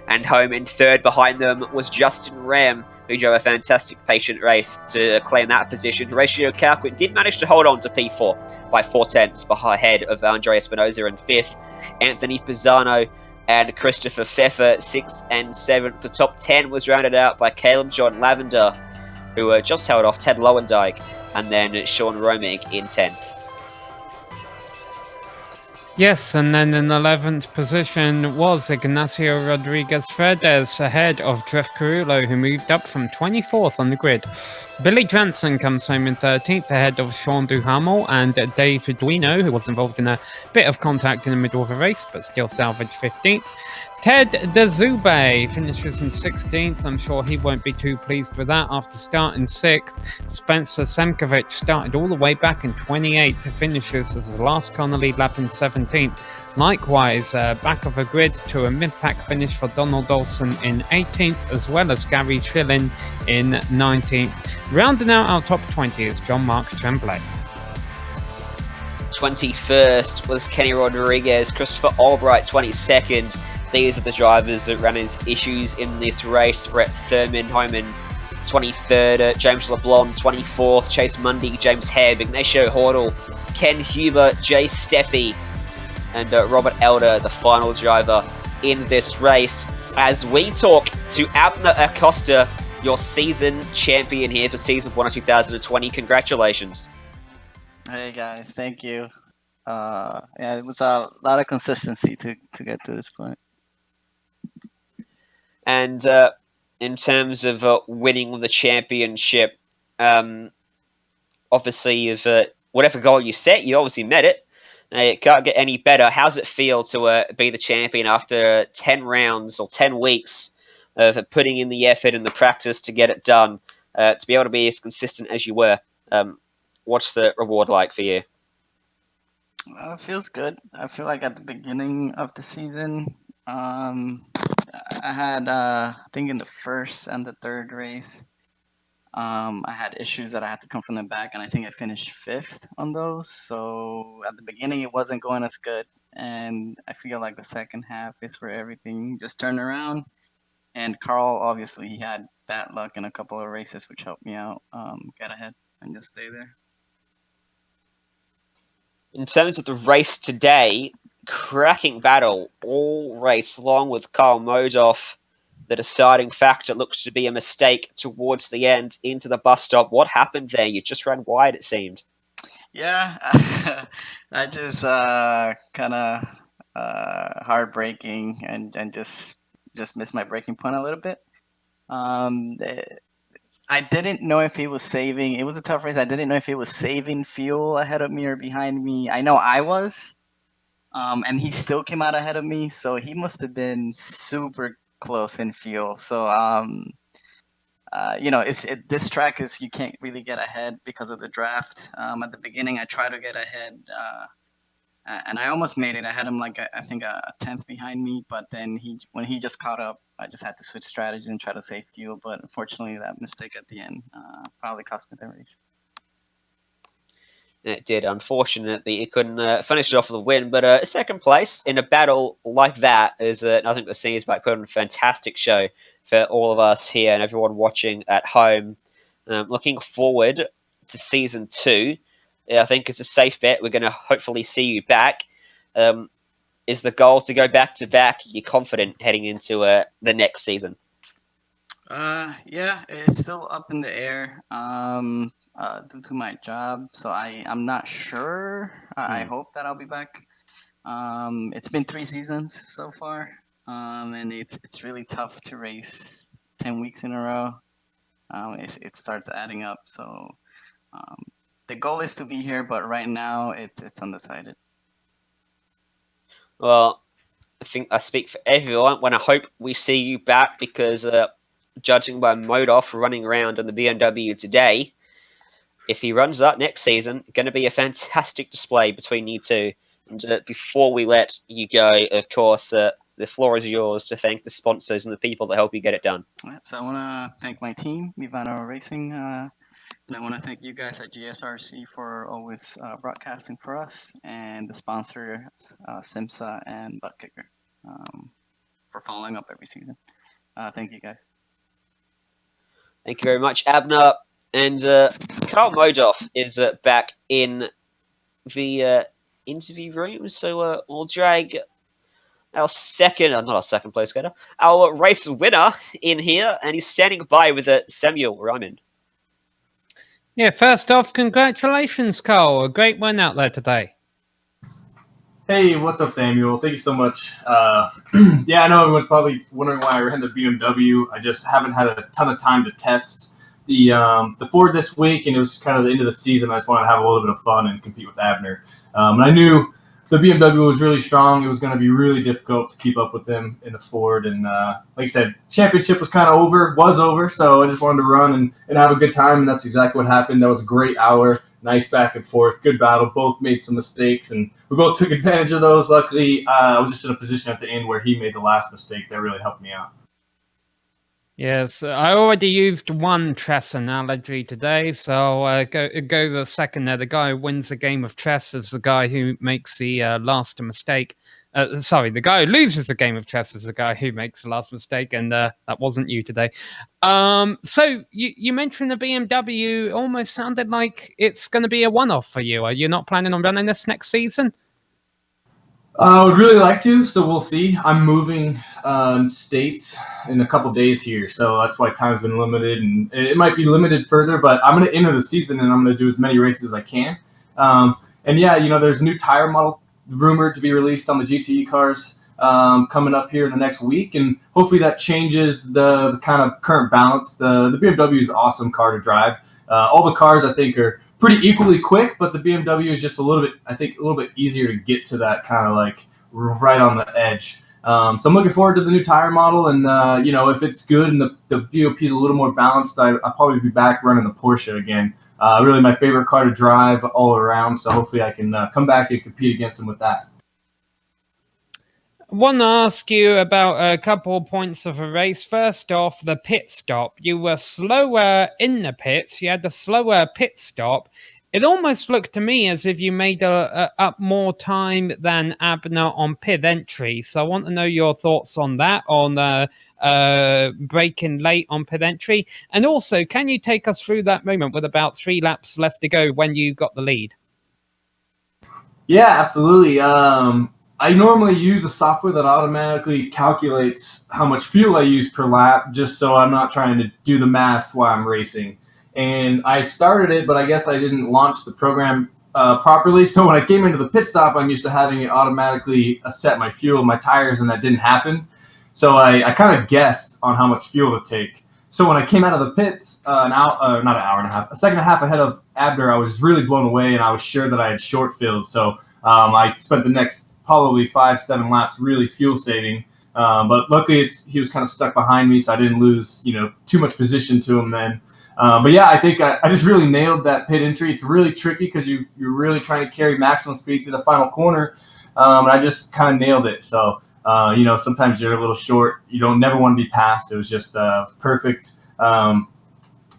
And home in third behind them was Justin Ram, who drove a fantastic patient race to claim that position. Horatio Calquin did manage to hold on to P4 by 0.4 ahead of Andrea Espinosa in fifth. Anthony Pisano and Christopher Pfeffer 6th and 7th. The top 10 was rounded out by Caleb John Lavender, who just held off Ted Lowendijk, and then Sean Romig in 10th. Yes, and then in 11th position was Ignacio Rodriguez Verdes ahead of Jeff Carullo, who moved up from 24th on the grid. Billy Jansen comes home in 13th ahead of Sean Duhamel and Dave Duino, who was involved in a bit of contact in the middle of the race, but still salvaged 15th. Ted Dezube finishes in 16th. I'm sure he won't be too pleased with that after starting 6th. Spencer Semkovic started all the way back in 28th, finishes as his last corner lead lap in 17th. Likewise, back of the grid to a mid-pack finish for Donald Olson in 18th, as well as Gary Schilling in 19th. Rounding out our top 20 is John-Marc Tremblay. 21st was Kenny Rodriguez, Christopher Albright 22nd. These are the drivers that ran into issues in this race. Brett Thurman home in 23rd, James LeBlanc 24th, Chase Mundy, James Hebb, Ignacio Hordle, Ken Huber, Jay Steffi, and Robert Elder, the final driver in this race. As we talk to Abner Acosta, your season champion here for season 1 of 2020. Congratulations. Hey guys, thank you. Yeah, it was a lot of consistency to get to this point. And in terms of winning the championship, obviously you've whatever goal you set, you obviously met it. It can't get any better. How's it feel to be the champion after 10 rounds or 10 weeks of putting in the effort and the practice to get it done, to be able to be as consistent as you were? What's the reward like for you? It feels good. I feel like at the beginning of the season, I had, I think in the first and the third race, I had issues that I had to come from the back, and I think I finished 5th on those. So at the beginning, it wasn't going as good, and I feel like the second half is where everything just turned around. And Carl, obviously, he had bad luck in a couple of races, which helped me out get ahead and just stay there. In terms of the race today, cracking battle all race long with Carl Modoff. The deciding factor looks to be a mistake towards the end into the bus stop. What happened there? You just ran wide, it seemed. Yeah, I just kind of heartbreaking and just missed my braking point a little bit. I didn't know if he was saving. It was a tough race. I didn't know if he was saving fuel ahead of me or behind me. I know I was, and he still came out ahead of me. So he must have been super close in fuel. So this track is you can't really get ahead because of the draft. At the beginning, I tried to get ahead, and I almost made it. I had him like I think a 10th behind me, but then when he just caught up, I just had to switch strategies and try to save fuel. But unfortunately, that mistake at the end probably cost me the race. It did. Unfortunately, it couldn't finish it off with a win, but second place in a battle like that is nothing to see. It's like put on a fantastic show for all of us here and everyone watching at home. Looking forward to season 2, I think it's a safe bet. We're going to hopefully see you back. Is the goal to go back to back? You're confident heading into the next season? Yeah, it's still up in the air due to my job, so I'm not sure. I hope that I'll be back. It's been 3 seasons so far, and it's really tough to race 10 weeks in a row. It starts adding up, so the goal is to be here, but right now it's undecided. Well, I think I speak for everyone when I hope we see you back, because judging by Modoff running around on the BMW today, if he runs that next season, going to be a fantastic display between you two. And before we let you go, of course, the the floor is yours to thank the sponsors and the people that help you get it done. So I want to thank my team, Vivano Racing, and I want to thank you guys at GSRC for always broadcasting for us, and the sponsors, Simsa and Butt Kicker, for following up every season. Thank you guys. Thank you very much, Abner. And Carl Modoff is back in the interview room, so we'll drag our place skater, our race winner in here, and he's standing by with Samuel Ryman. Yeah, first off, congratulations, Carl. A great win out there today. Hey, what's up, Samuel? Thank you so much. Yeah, I know everyone's probably wondering why I ran the BMW. I just haven't had a ton of time to test the Ford this week, and it was kind of the end of the season. I just wanted to have a little bit of fun and compete with Abner. And I knew the BMW was really strong. It was going to be really difficult to keep up with them in the Ford. And like I said, championship was kind of over, so I just wanted to run and have a good time, and that's exactly what happened. That was a great hour. Nice back and forth, good battle. Both made some mistakes, and we both took advantage of those. Luckily, I was just in a position at the end where he made the last mistake. That really helped me out. Yes, I already used one chess analogy today, so go the second there. The guy who wins the game of chess is the guy who makes the last mistake. The guy who loses the game of chess is the guy who makes the last mistake, and that wasn't you today. So you mentioned the BMW. Almost sounded like it's going to be a one-off for you. Are you not planning on running this next season? I would really like to, so we'll see. I'm moving states in a couple days here, so that's why time's been limited, and it might be limited further, but I'm going to enter the season, and I'm going to do as many races as I can. And yeah, there's a new tire model rumored to be released on the GTE cars coming up here in the next week, and hopefully that changes the kind of current balance. The BMW is an awesome car to drive. All the cars, I think, are pretty equally quick, but the BMW is just a little bit easier to get to that kind of like right on the edge. So I'm looking forward to the new tire model, and if it's good and the BOP is a little more balanced, I'll probably be back running the Porsche again. Really my favorite car to drive all around, so hopefully I can come back and compete against them with that. I want to ask you about a couple of points of a race. First off, the pit stop. You were slower in the pits. You had the slower pit stop. It almost looked to me as if you made up more time than Abner on pit entry. So I want to know your thoughts on that, on breaking late on pit entry. And also, can you take us through that moment with about 3 laps left to go when you got the lead? Yeah, absolutely. I normally use a software that automatically calculates how much fuel I use per lap, just so I'm not trying to do the math while I'm racing. And I started it, but I guess I didn't launch the program properly. So when I came into the pit stop, I'm used to having it automatically set my fuel, my tires, and that didn't happen. So I kind of guessed on how much fuel to take. So when I came out of the pits, not an hour and a half, a second and a half ahead of Abner, I was really blown away, and I was sure that I had short filled. So I spent the next probably 5-7 laps really fuel saving, but luckily he was kind of stuck behind me, so I didn't lose too much position to him then. But yeah, I think I just really nailed that pit entry. It's really tricky because you're really trying to carry maximum speed to the final corner, and I just kind of nailed it. So sometimes you're a little short. You don't never want to be passed. It was just perfect,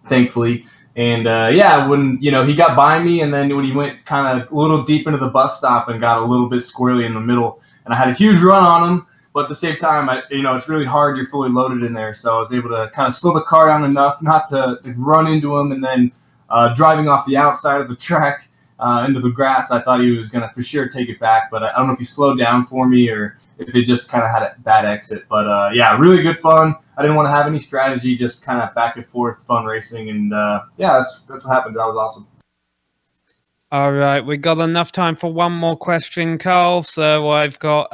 thankfully. And when he got by me, and then when he went kind of a little deep into the bus stop and got a little bit squirrely in the middle, and I had a huge run on him, but at the same time, it's really hard. You're fully loaded in there, so I was able to kind of slow the car down enough not to run into him, and then driving off the outside of the track into the grass, I thought he was going to for sure take it back, but I don't know if he slowed down for me or if it just kind of had a bad exit. But yeah, really good fun. I didn't want to have any strategy, just kind of back and forth fun racing, and that's what happened. That was awesome. All right, we got enough time for one more question, Carl. So I've got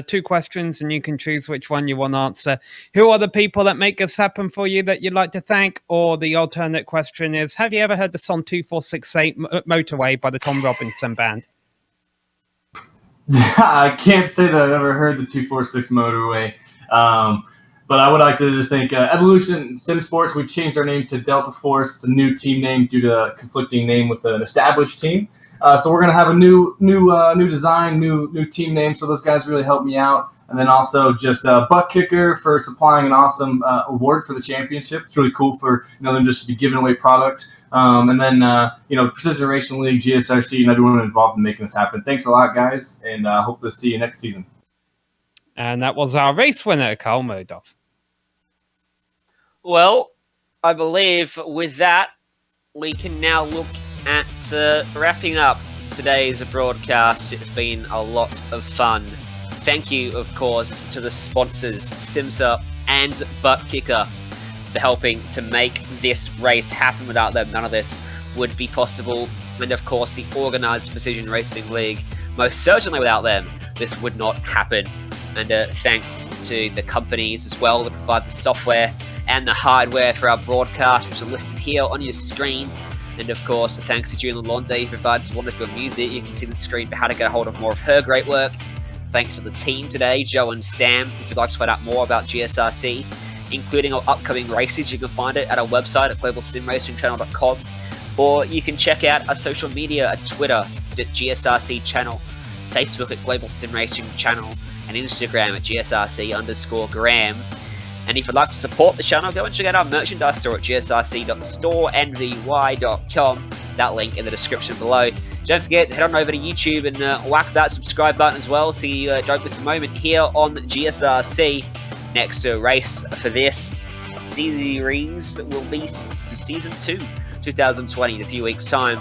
2 questions, and you can choose which one you want to answer. Who are the people that make this happen for you that you'd like to thank? Or the alternate question is, have you ever heard the song 2468 Motorway by the Tom Robinson Band? I can't say that I've ever heard the 246 Motorway. But I would like to just thank Evolution Sim Sports. We've changed our name to Delta Force. It's a new team name due to a conflicting name with an established team. So we're going to have a new design, new team name. So those guys really helped me out. And then also just Butt Kicker for supplying an awesome award for the championship. It's really cool for them just to be giving away product. And then Precision Racing League, GSRC, and everyone involved in making this happen. Thanks a lot, guys, and hope to see you next season. And that was our race winner, Carl Murdoff. Well, I believe with that, we can now look at wrapping up today's broadcast. It's been a lot of fun. Thank you, of course, to the sponsors, Simsa and Butt Kicker, for helping to make this race happen. Without them, none of this would be possible. And of course, the Organised Precision Racing League, most certainly without them, this would not happen. And thanks to the companies as well that provide the software and the hardware for our broadcast, which are listed here on your screen. And of course, thanks to Julian Londe, who provides wonderful music. You can see the screen for how to get a hold of more of her great work. Thanks to the team today, Joe and Sam. If you'd like to find out more about GSRC, including our upcoming races, you can find it at our website at globalsimracingchannel.com, or you can check out our social media at Twitter at GSRC Channel, Facebook at Global Sim Racing Channel, and Instagram at GSRC_Graham. And if you'd like to support the channel, go and check out our merchandise store at gsrc.storenvy.com. That link in the description below. Don't forget to head on over to YouTube and whack that subscribe button as well, so you don't miss a moment here on GSRC. Next race for this series will be Season 2, 2020, in a few weeks' time.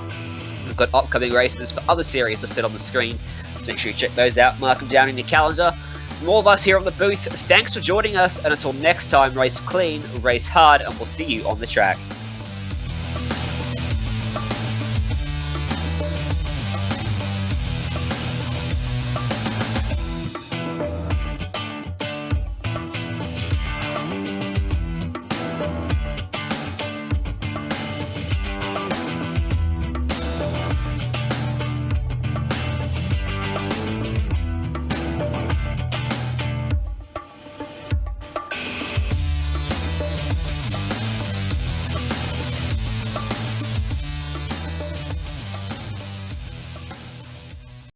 We've got upcoming races for other series listed on the screen, so make sure you check those out, mark them down in your calendar. From all of us here on the booth, thanks for joining us, and until next time, race clean, race hard, and we'll see you on the track.